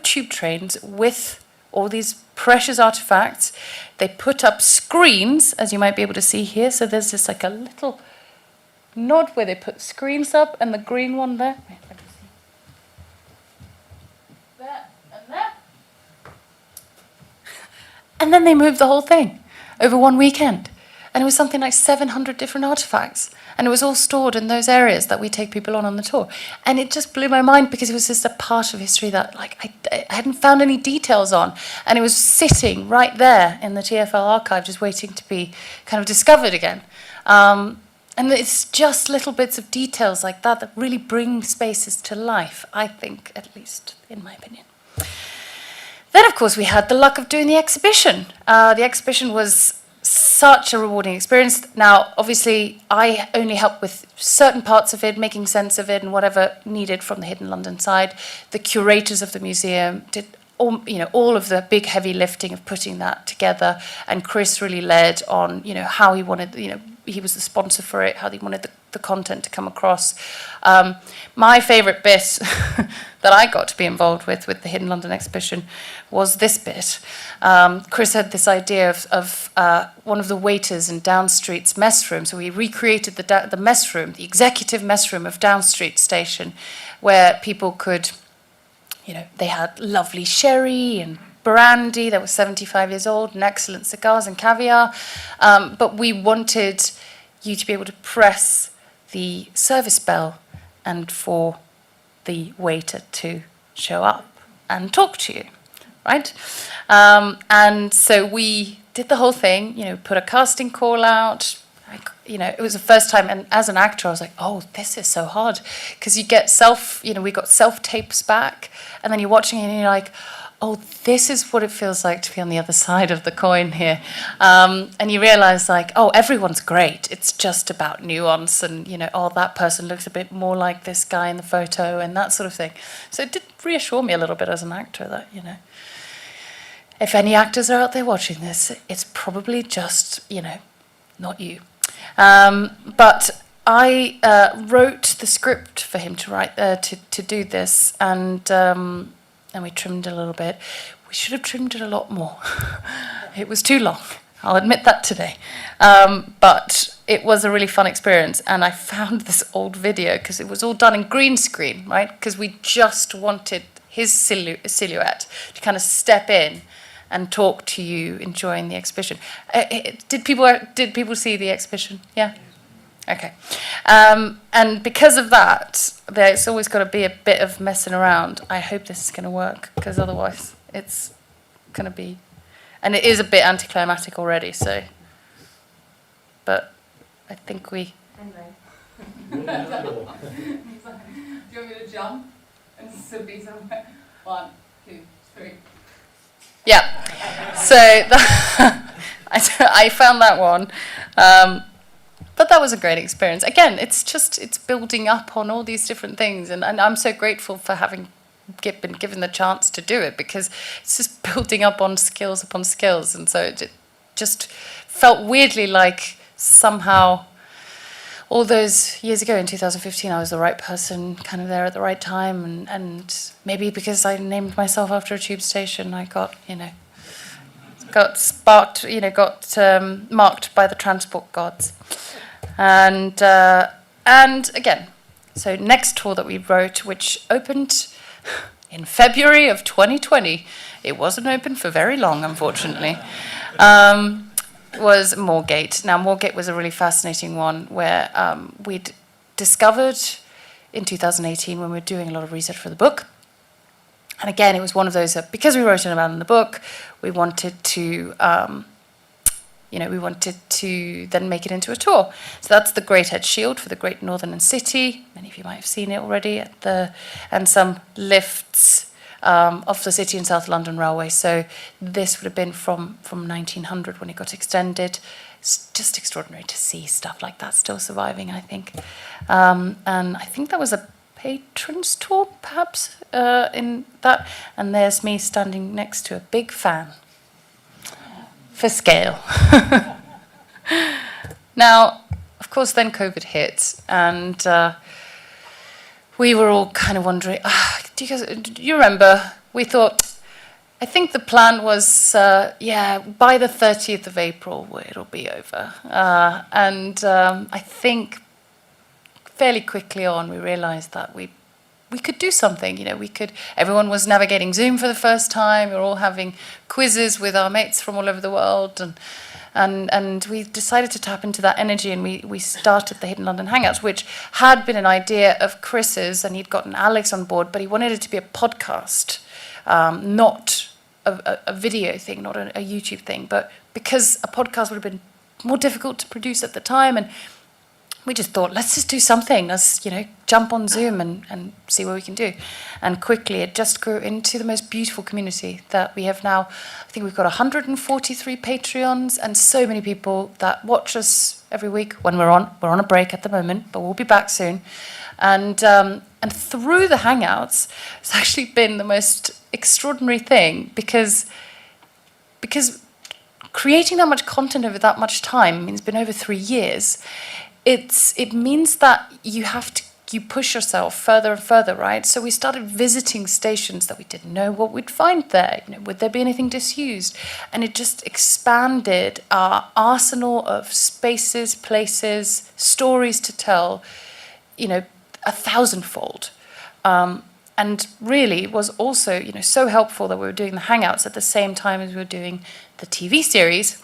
tube trains with all these precious artifacts. They put up screens, as you might be able to see here. So there's just like a little nod where they put screens up, and the green one there. Wait, let me see. There and there. And then they moved the whole thing over one weekend. And it was something like 700 different artifacts. And it was all stored in those areas that we take people on the tour. And it just blew my mind because it was just a part of history that I hadn't found any details on. And it was sitting right there in the TfL archive just waiting to be kind of discovered again. And it's just little bits of details like that that really bring spaces to life, I think, at least, in my opinion. Then, of course, we had the luck of doing the exhibition. The exhibition was such a rewarding experience. Now, obviously, I only helped with certain parts of it, making sense of it and whatever needed from the Hidden London side. The curators of the museum did all of the big heavy lifting of putting that together, and Chris really led on, how he wanted, he was the sponsor for it, how he wanted the content to come across. My favourite bit that I got to be involved with the Hidden London exhibition was this bit. Chris had this idea of one of the waiters in Down Street's mess room, so he recreated the mess room, the executive mess room of Down Street Station, where people could, they had lovely sherry and brandy that was 75 years old and excellent cigars and caviar, but we wanted you to be able to press the service bell and for the waiter to show up and talk to you, right? And so we did the whole thing, put a casting call out. It was the first time, and as an actor, I was like, oh, this is so hard, because you get we got self-tapes back, and then you're watching it and you're like, oh, this is what it feels like to be on the other side of the coin here. And you realise, oh, everyone's great. It's just about nuance and, oh, that person looks a bit more like this guy in the photo and that sort of thing. So it did reassure me a little bit as an actor that, if any actors are out there watching this, it's probably just, not you. But I wrote the script for him to write to do this, and we trimmed it a little bit. We should have trimmed it a lot more. It was too long. I'll admit that today. But it was a really fun experience, and I found this old video because it was all done in green screen, right? Because we just wanted his silhouette to kind of step in and talk to you enjoying the exhibition. Did people see the exhibition? Yeah? Okay. And because of that, there's always got to be a bit of messing around. I hope this is going to work, because otherwise it's going to be... And it is a bit anticlimactic already, so... But I think we... Anyway. Do you want me to jump and be somewhere? 1, 2, 3. Yeah. So I found that one. But that was a great experience. Again, it's building up on all these different things. And I'm so grateful for having been given the chance to do it, because it's just building up on skills upon skills. And so it just felt weirdly like somehow all those years ago in 2015, I was the right person kind of there at the right time. And maybe because I named myself after a tube station, I got sparked, got marked by the transport gods. And again, so next tour that we wrote, which opened in February of 2020, it wasn't open for very long, unfortunately, was Moorgate. Now, Moorgate was a really fascinating one where we'd discovered in 2018 when we were doing a lot of research for the book. And again, it was one of those that, because we wrote about it in the book, we wanted to then make it into a tour. So that's the Great Head Shield for the Great Northern City. Many of you might have seen it already and some lifts of the City and South London Railway. So this would have been from 1900 when it got extended. It's just extraordinary to see stuff like that still surviving, I think. And I think that was a patrons tour, perhaps, in that. And there's me standing next to a big fan. For scale. Now, of course, then COVID hit, and we were all kind of wondering, do you remember, we thought, I think the plan was, by the 30th of April, it'll be over. I think fairly quickly on, we realized that we could do something. Everyone was navigating Zoom for the first time. We were all having quizzes with our mates from all over the world. And we decided to tap into that energy, and we started the Hidden London Hangouts, which had been an idea of Chris's, and he'd gotten Alex on board, but he wanted it to be a podcast, not a video thing, not a YouTube thing. But because a podcast would have been more difficult to produce at the time, and we just thought, let's just do something. Let's, jump on Zoom and see what we can do. And quickly, it just grew into the most beautiful community that we have now. I think we've got 143 Patreons and so many people that watch us every week when we're on. We're on a break at the moment, but we'll be back soon. And through the Hangouts, it's actually been the most extraordinary thing because creating that much content over that much time, it's been over 3 years. It means that you push yourself further and further, right? So we started visiting stations that we didn't know what we'd find there. Would there be anything disused? And it just expanded our arsenal of spaces, places, stories to tell, 1,000-fold. And really was also, so helpful that we were doing the Hangouts at the same time as we were doing the TV series.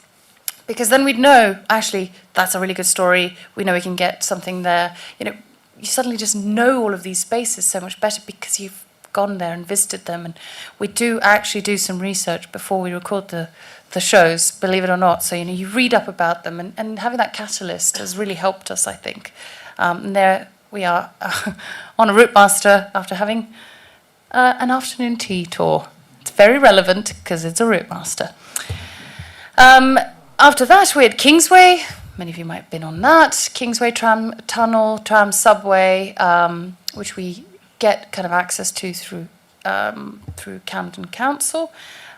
Because then we'd know, actually, that's a really good story. We know we can get something there. You suddenly just know all of these spaces so much better because you've gone there and visited them. And we do actually do some research before we record the shows, believe it or not. So, you read up about them. And having that catalyst has really helped us, I think. And there we are on a Route Master after having an afternoon tea tour. It's very relevant because it's a Route Master. After that, we had Kingsway. Many of you might have been on that. Kingsway tram tunnel, tram subway, which we get kind of access to through Camden Council.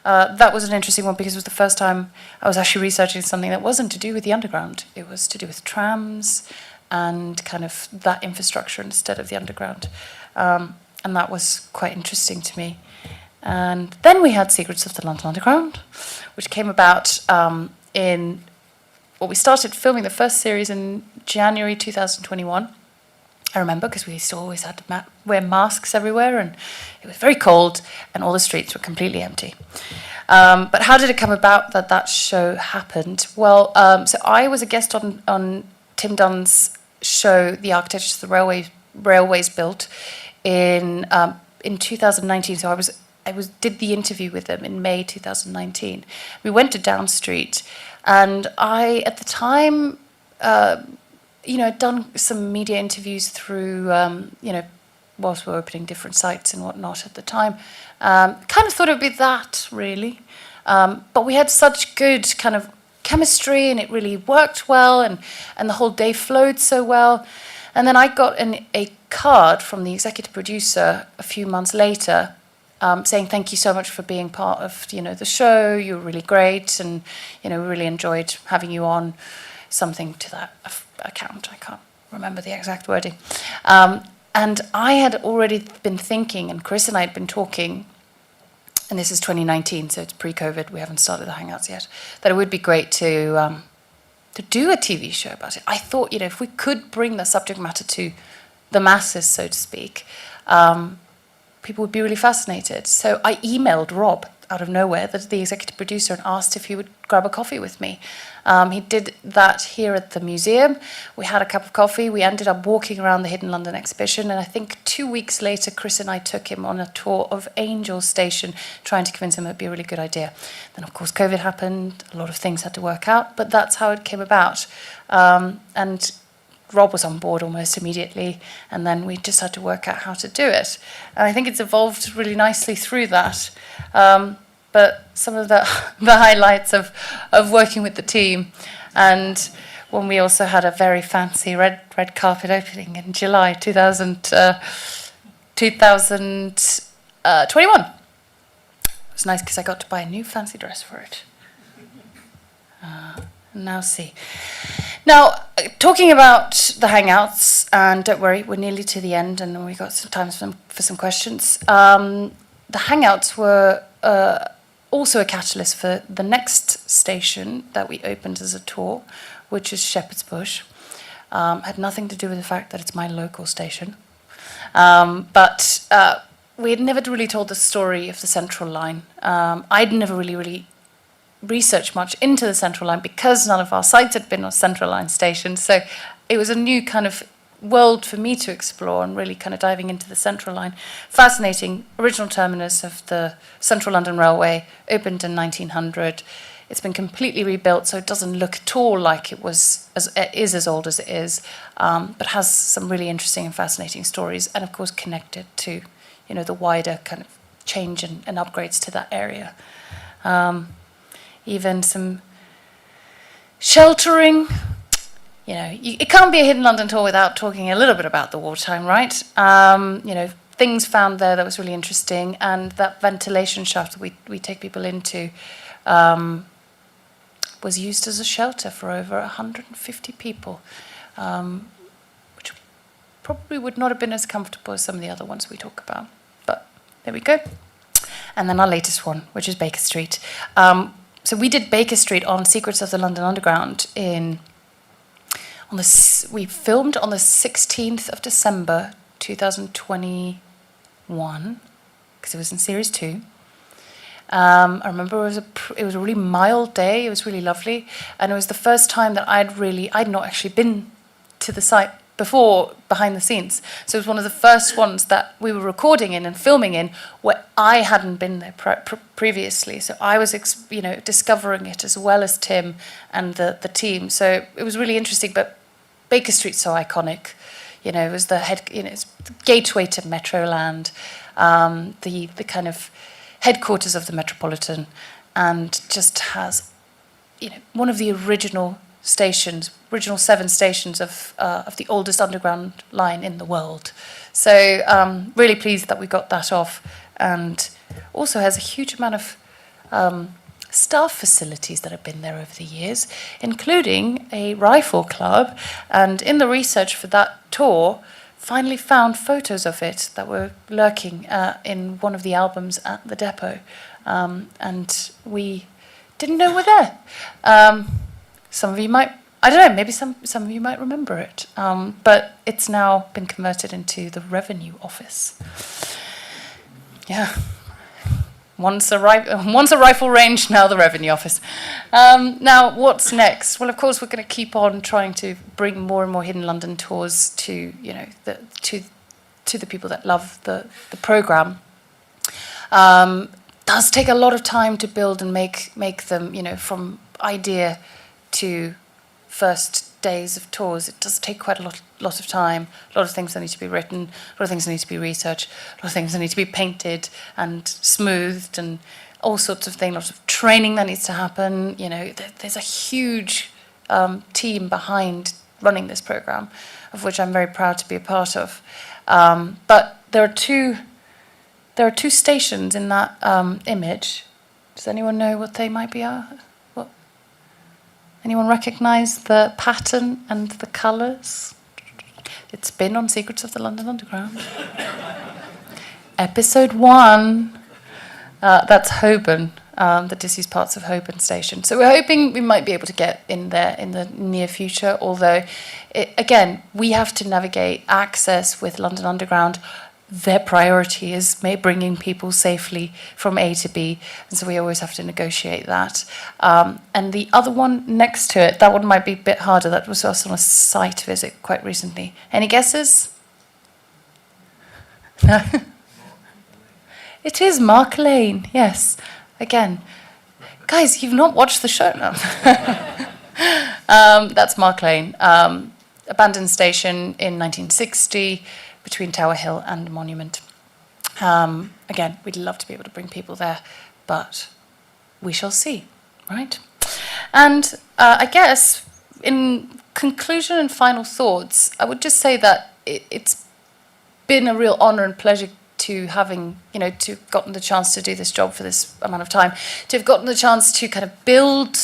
That was an interesting one because it was the first time I was actually researching something that wasn't to do with the underground. It was to do with trams and kind of that infrastructure instead of the underground. And that was quite interesting to me. And then we had Secrets of the London Underground, which came about we started filming the first series in January 2021. I remember because we used to always had to wear masks everywhere, and it was very cold, and all the streets were completely empty. But how did it come about that show happened? Well, so I was a guest on Tim Dunn's show, The Architecture of the Railways Built, in 2019. So I did the interview with them in May 2019. We went to Down Street, and I, at the time, had done some media interviews through, whilst we were opening different sites and whatnot at the time. Kind of thought it would be that, really. But we had such good kind of chemistry, and it really worked well, and the whole day flowed so well. And then I got a card from the executive producer a few months later, saying thank you so much for being part of the show. You were really great, and we really enjoyed having you on. Something to that account. I can't remember the exact wording. And I had already been thinking, and Chris and I had been talking, and this is 2019, so it's pre-COVID. We haven't started the Hangouts yet. That it would be great to do a TV show about it. I thought, if we could bring the subject matter to the masses, so to speak. People would be really fascinated. So I emailed Rob out of nowhere, the executive producer, and asked if he would grab a coffee with me. He did that here at the museum. We had a cup of coffee. We ended up walking around the Hidden London exhibition, and I think 2 weeks later, Chris and I took him on a tour of Angel Station, trying to convince him it would be a really good idea. Then, of course, COVID happened. A lot of things had to work out, but that's how it came about. And Rob was on board almost immediately, and then we just had to work out how to do it. And I think it's evolved really nicely through that. But some of the highlights of working with the team, and when we also had a very fancy red carpet opening in July 2021. It was nice because I got to buy a new fancy dress for it. Now see. Now, talking about the Hangouts, and don't worry, we're nearly to the end, and we got some time for some questions. The Hangouts were also a catalyst for the next station that we opened as a tour, which is Shepherd's Bush. Had nothing to do with the fact that it's my local station. But we had never really told the story of the Central Line. I'd never really researched much into the Central Line because none of our sites had been on Central Line stations. So it was a new kind of world for me to explore and really kind of diving into the Central Line. Fascinating original terminus of the Central London Railway, opened in 1900. It's been completely rebuilt, so it doesn't look at all like it is as old as it is, but has some really interesting and fascinating stories, and of course connected to, the wider kind of change and upgrades to that area. Even some sheltering. It can't be a Hidden London tour without talking a little bit about the wartime, right? Things found there that was really interesting, and that ventilation shaft that we take people into was used as a shelter for over 150 people, which probably would not have been as comfortable as some of the other ones we talk about. But there we go. And then our latest one, which is Baker Street. So we did Baker Street on Secrets of the London Underground we filmed on the 16th of December 2021, because it was in series 2. I remember it was a really mild day. It was really lovely, and it was the first time that I'd not actually been to the site before, behind the scenes. So it was one of the first ones that we were recording in and filming in where I hadn't been there previously. So I was, discovering it as well as Tim and the team. So it was really interesting. But Baker Street's so iconic. It was it's the gateway to Metroland, the kind of headquarters of the Metropolitan, and just has, one of the original 7 stations of the oldest underground line in the world. So really pleased that we got that off, and also has a huge amount of staff facilities that have been there over the years, including a rifle club. And in the research for that tour, finally found photos of it that were lurking in one of the albums at the depot, and we didn't know were there. Some of you might, I don't know, maybe some of you might remember it, but it's now been converted into the Revenue Office. Yeah. Once a rifle range, now the Revenue Office. Now, what's next? Well, of course, we're going to keep on trying to bring more and more Hidden London tours to the people that love the programme. Does take a lot of time to build and make them, from idea to first days of tours. It does take quite a lot of time, a lot of things that need to be written, a lot of things that need to be researched, a lot of things that need to be painted and smoothed, and all sorts of things, lots of training that needs to happen. There's a huge team behind running this programme, of which I'm very proud to be a part of. But there are two stations in that image. Does anyone know what they might be? Anyone recognise the pattern and the colours? It's been on Secrets of the London Underground. Episode 1. That's Holborn, the disused parts of Holborn Station. So we're hoping we might be able to get in there in the near future, although, again, we have to navigate access with London Underground. Their priority is bringing people safely from A to B, and so we always have to negotiate that. And the other one next to it, that one might be a bit harder. That was also on a site visit quite recently. Any guesses? No? It is Mark Lane, yes. Again, guys, you've not watched the show now. That's Mark Lane. Abandoned station in 1960, between Tower Hill and Monument. Again, we'd love to be able to bring people there, but we shall see, right? And I guess, in conclusion and final thoughts, I would just say that it's been a real honour and pleasure to having, to have gotten the chance to do this job for this amount of time, to have gotten the chance to kind of build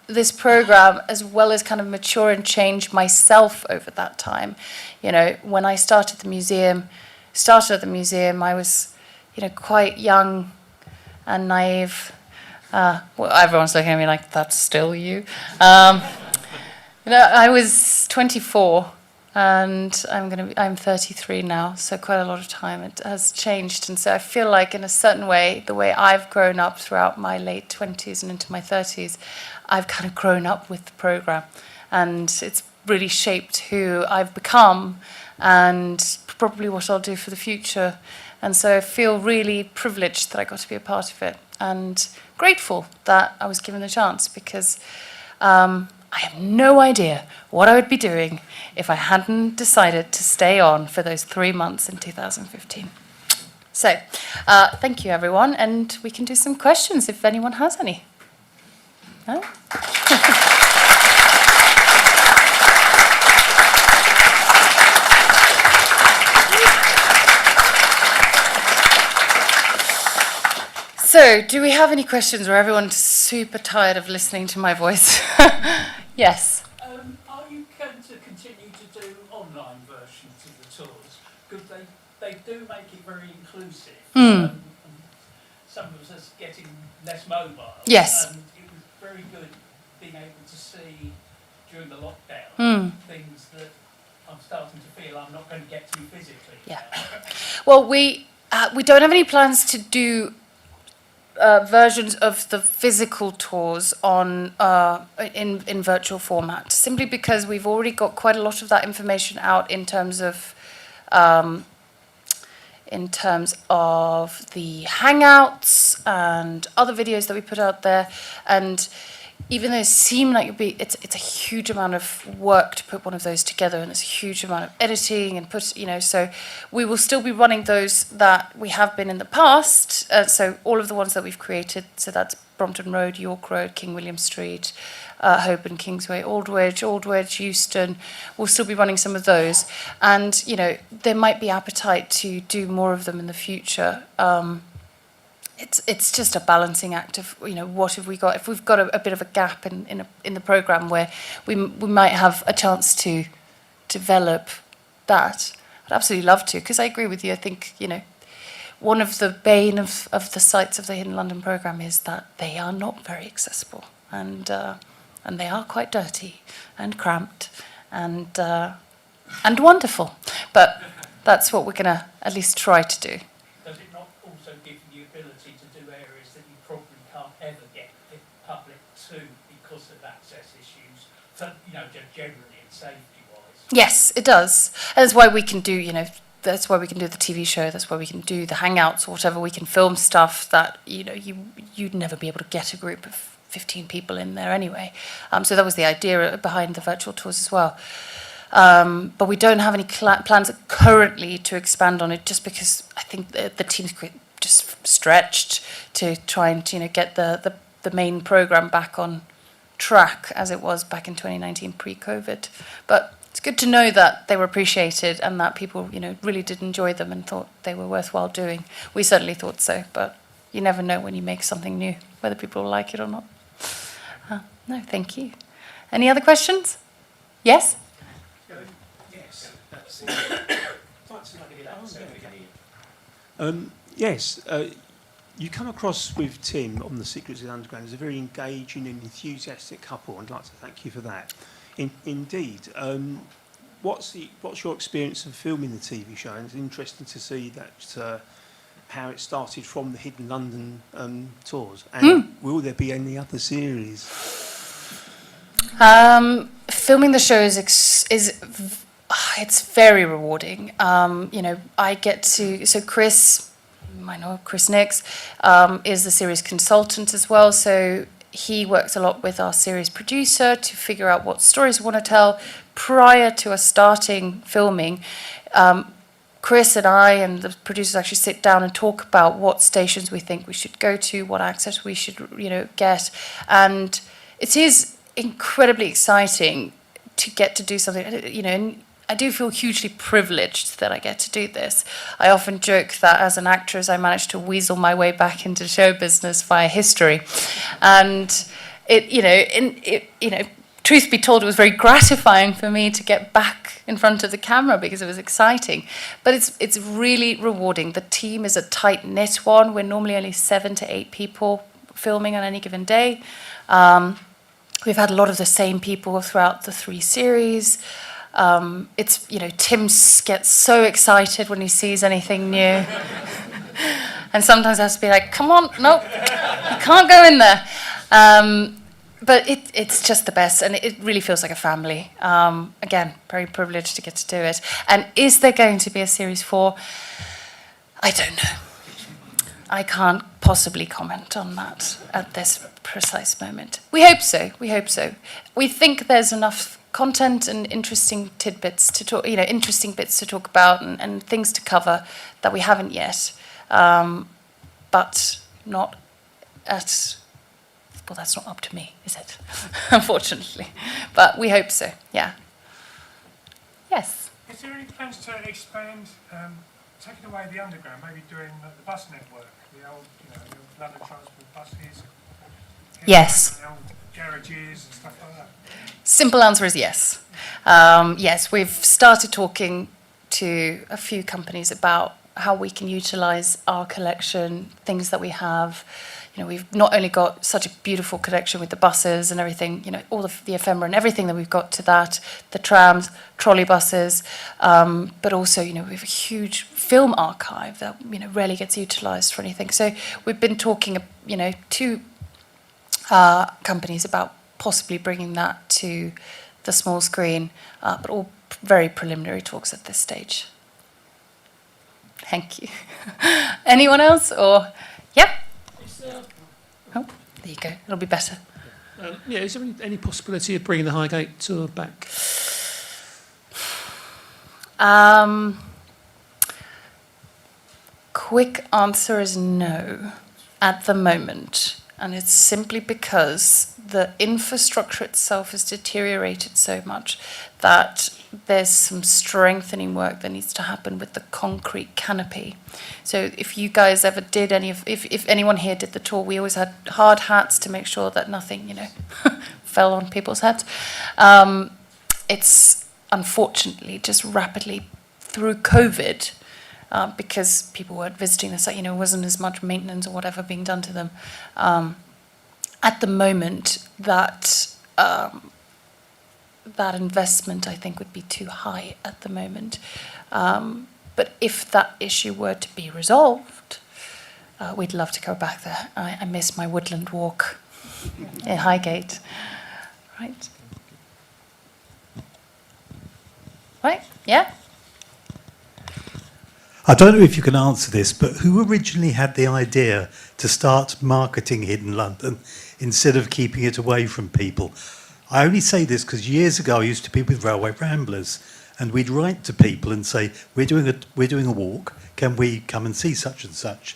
this program, as well as kind of mature and change myself over that time. When I started at the museum, I was, quite young and naive. Well, everyone's looking at me like, that's still you. I was 24, and I'm 33 now, so quite a lot of time it has changed. And so I feel like, in a certain way, the way I've grown up throughout my late 20s and into my 30s, I've kind of grown up with the programme, and it's really shaped who I've become and probably what I'll do for the future. And so I feel really privileged that I got to be a part of it, and grateful that I was given the chance, because I have no idea what I would be doing if I hadn't decided to stay on for those 3 months in 2015. So, thank you, everyone, and we can do some questions if anyone has any. No? So, do we have any questions, or everyone's super tired of listening to my voice? Yes. Are you going to continue to do online versions of the tours? Because they do make it very inclusive. Some of us are getting less mobile. Yes. And it was very good being able to see during the lockdown things that I'm starting to feel I'm not going to get to physically. Yeah. Well, we don't have any plans to do versions of the physical tours on in virtual format, simply because we've already got quite a lot of that information out in terms of the Hangouts and other videos that we put out there. And even though it seemed like it's a huge amount of work to put one of those together, and it's a huge amount of editing and so we will still be running those that we have been in the past. So all of the ones that we've created, so that's Brompton Road, York Road, King William Street, Holborn, Kingsway, Aldwych, Euston. We'll still be running some of those, and there might be appetite to do more of them in the future. It's just a balancing act of what have we got. If we've got a bit of a gap in the programme where we might have a chance to develop that, I'd absolutely love to, because I agree with you. I think one of the bane of the sites of the Hidden London programme is that they are not very accessible, and they are quite dirty and cramped and wonderful. But that's what we're going to at least try to do. Does it not also give you the ability to do areas that you probably can't ever get the public to because of access issues, just generally and safety-wise? Yes, it does. And that's why we can do, that's why we can do the TV show, that's why we can do the Hangouts or whatever. We can film stuff that, you'd never be able to get a group of 15 people in there anyway. So that was the idea behind the virtual tours as well. But we don't have any plans currently to expand on it, just because I think the team's just stretched to try and get the main programme back on track as it was back in 2019 pre-COVID. But it's good to know that they were appreciated and that people really did enjoy them and thought they were worthwhile doing. We certainly thought so, but you never know when you make something new whether people will like it or not. No, thank you. Any other questions? Yes? Yes, that's Yes, you come across with Tim on The Secrets of the Underground as a very engaging and enthusiastic couple. I'd like to thank you for that. Indeed, what's your experience of filming the TV show? And it's interesting to see that how it started from the Hidden London tours. And will there be any other series? Filming the show is it's very rewarding. I get to, so Chris, you might know Chris Nix, is the series consultant as well. So he works a lot with our series producer to figure out what stories we want to tell prior to us starting filming. Chris and I and the producers actually sit down and talk about what stations we think we should go to, what access we should, get. And it is incredibly exciting to get to do something, and I do feel hugely privileged that I get to do this. I often joke that as an actress, I managed to weasel my way back into show business via history. And truth be told, it was very gratifying for me to get back in front of the camera because it was exciting. But it's really rewarding. The team is a tight-knit one. We're normally only 7 to 8 people filming on any given day. We've had a lot of the same people throughout the 3 series. It's, you know, Tim gets so excited when he sees anything new. And sometimes I have to be like, come on, no, you can't go in there. But it's just the best, and it really feels like a family. Again, very privileged to get to do it. And is there going to be a Series 4? I don't know. I can't possibly comment on that at this precise moment. We hope so. We hope so. We think there's enough content and interesting tidbits to talk, you know, interesting bits to talk about and things to cover that we haven't yet, but not at. Well, that's not up to me, is it? Unfortunately, but we hope so. Yeah. Yes. Is there any plans to expand, taking away the underground, maybe doing the bus network, the old, you know, the old London Transport buses? Yes. The old garages and stuff like that? Simple answer is yes. Yes, we've started talking to a few companies about how we can utilise our collection, things that we have. You know, we've not only got such a beautiful collection with the buses and everything, you know, all of the ephemera and everything that we've got to that, the trams, trolley buses, but also, you know, we have a huge film archive that, you know, rarely gets utilised for anything. So we've been talking, you know, to companies about possibly bringing that to the small screen, but all very preliminary talks at this stage. Thank you. Anyone else? Or, yep. Oh, there you go. It'll be better. Yeah, is there any possibility of bringing the Highgate tour back? Quick answer is no at the moment. And it's simply because the infrastructure itself has deteriorated so much that there's some strengthening work that needs to happen with the concrete canopy. So if you guys ever did if anyone here did the tour, we always had hard hats to make sure that nothing, you know, fell on people's heads. It's unfortunately just rapidly through COVID, because people weren't visiting the site, you know, wasn't as much maintenance or whatever being done to them. At the moment, that investment, I think, would be too high at the moment. But if that issue were to be resolved, we'd love to go back there. I miss my woodland walk in Highgate. Right? Right? Yeah? I don't know if you can answer this, but who originally had the idea to start marketing Hidden London instead of keeping it away from people? I only say this because years ago I used to be with Railway Ramblers, and we'd write to people and say, we're doing a walk, can we come and see such and such?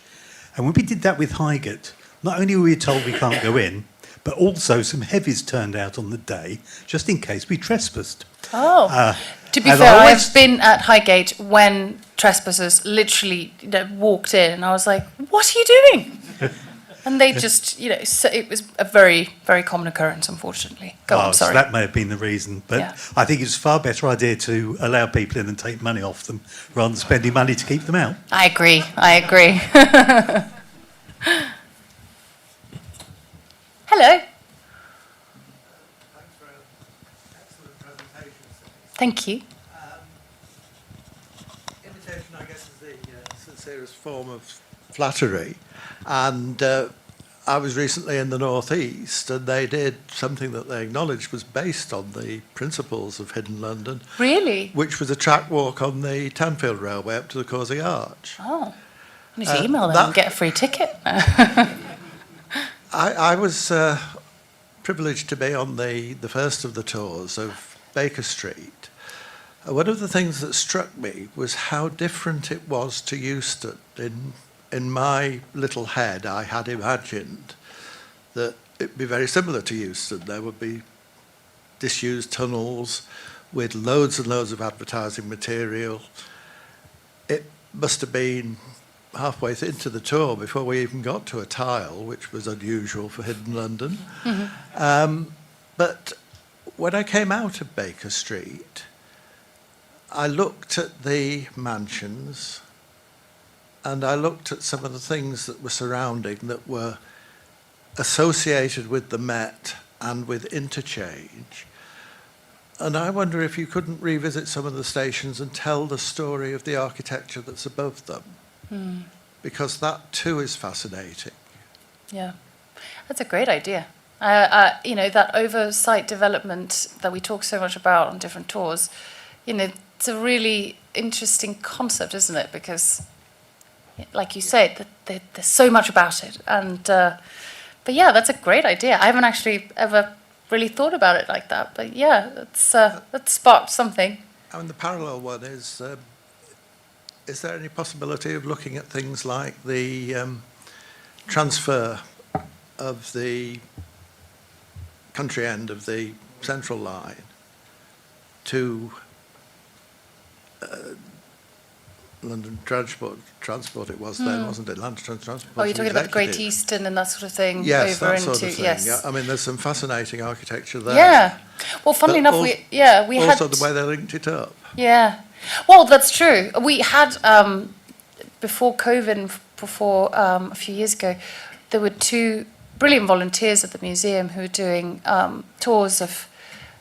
And when we did that with Highgate, not only were we told we can't go in, but also some heavies turned out on the day, just in case we trespassed. Oh. To be fair, I've been at Highgate when trespassers literally, you know, walked in, and I was like, what are you doing? And they just, you know, so it was a very, very common occurrence, unfortunately. Go on, sorry. So that may have been the reason. But Yeah. I think it's a far better idea to allow people in and take money off them rather than spending money to keep them out. I agree. Hello. Thanks for an excellent presentation. Thank you. Imitation, I guess, is the sincerest form of flattery. And I was recently in the Northeast, and they did something that they acknowledged was based on the principles of Hidden London. Really? Which was a track walk on the Tanfield Railway up to the Causey Arch. Oh. I need to email them and get a free ticket. I was privileged to be on the first of the tours of Baker Street. One of the things that struck me was how different it was to Euston. In my little head, I had imagined that it'd be very similar to Euston. There would be disused tunnels with loads and loads of advertising material. It must have been halfway into the tour before we even got to a tile, which was unusual for Hidden London. Mm-hmm. But when I came out of Baker Street, I looked at the mansions and I looked at some of the things that were surrounding that were associated with the Met and with interchange. And I wonder if you couldn't revisit some of the stations and tell the story of the architecture that's above them, because that too is fascinating. Yeah, that's a great idea. That oversight development that we talk so much about on different tours, it's a really interesting concept, isn't it? Because, like you said, there's so much about it. But yeah, that's a great idea. I haven't actually ever really thought about it like that. But yeah, that sparked something. I mean, the parallel one is there any possibility of looking at things like the transfer of the country end of the Central Line to London Transport it was then, wasn't it? London Transport. Oh, you're talking about the Great Executive. Euston and that sort of thing? Yes, over that sort into, of thing. yes. Yeah, I mean, there's some fascinating architecture there. Yeah. Well, funnily enough, we had... Also the way they linked it up. Yeah. Well, that's true. We had, before COVID, a few years ago, there were two brilliant volunteers at the museum who were doing tours of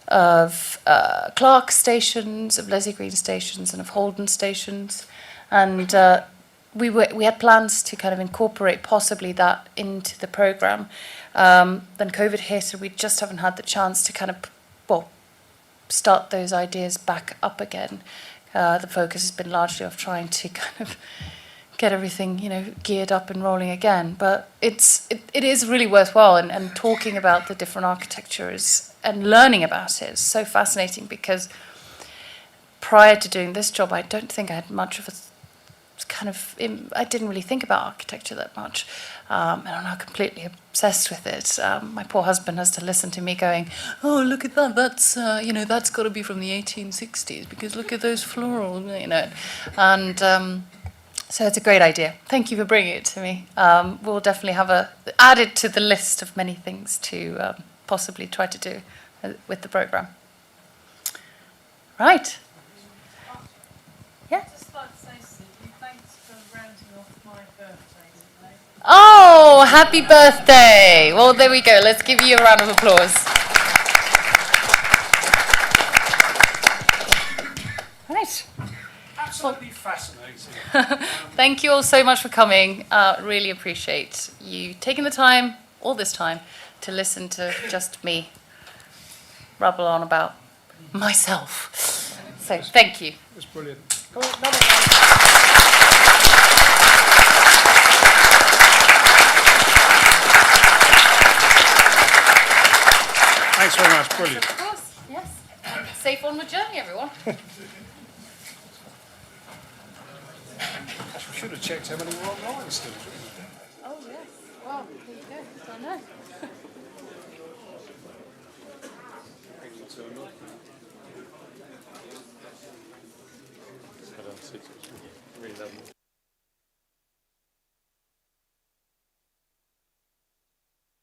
Clark stations, of Leslie Green stations, and of Holden stations. And we had plans to kind of incorporate possibly that into the programme. Then COVID hit, and we just haven't had the chance to kind of, start those ideas back up again. The focus has been largely of trying to kind of get everything, geared up and rolling again. But it is really worthwhile, and talking about the different architectures and learning about it is so fascinating, because prior to doing this job, I don't think I had much of I didn't really think about architecture that much. And I'm now completely obsessed with it. My poor husband has to listen to me going, "Oh, look at that, that's got to be from the 1860s, because look at those floral," And so it's a great idea. Thank you for bringing it to me. We'll definitely add it to the list of many things to possibly try to do with the programme. Right. Yeah. I'd just like to say, Siddy, thanks for rounding off my birthday today. Oh, happy birthday. Well, there we go. Let's give you a round of applause. Right. Absolutely fascinating. Thank you all so much for coming. Really appreciate you taking the time, all this time, to listen to just me rabble on about myself. So thank you. It was brilliant. Come on, another one. Thanks very much, brilliant. Of course, yes. Safe on the journey, everyone. Gosh, we should have checked how many were online still. Oh, yes. Well, there you go. I don't know.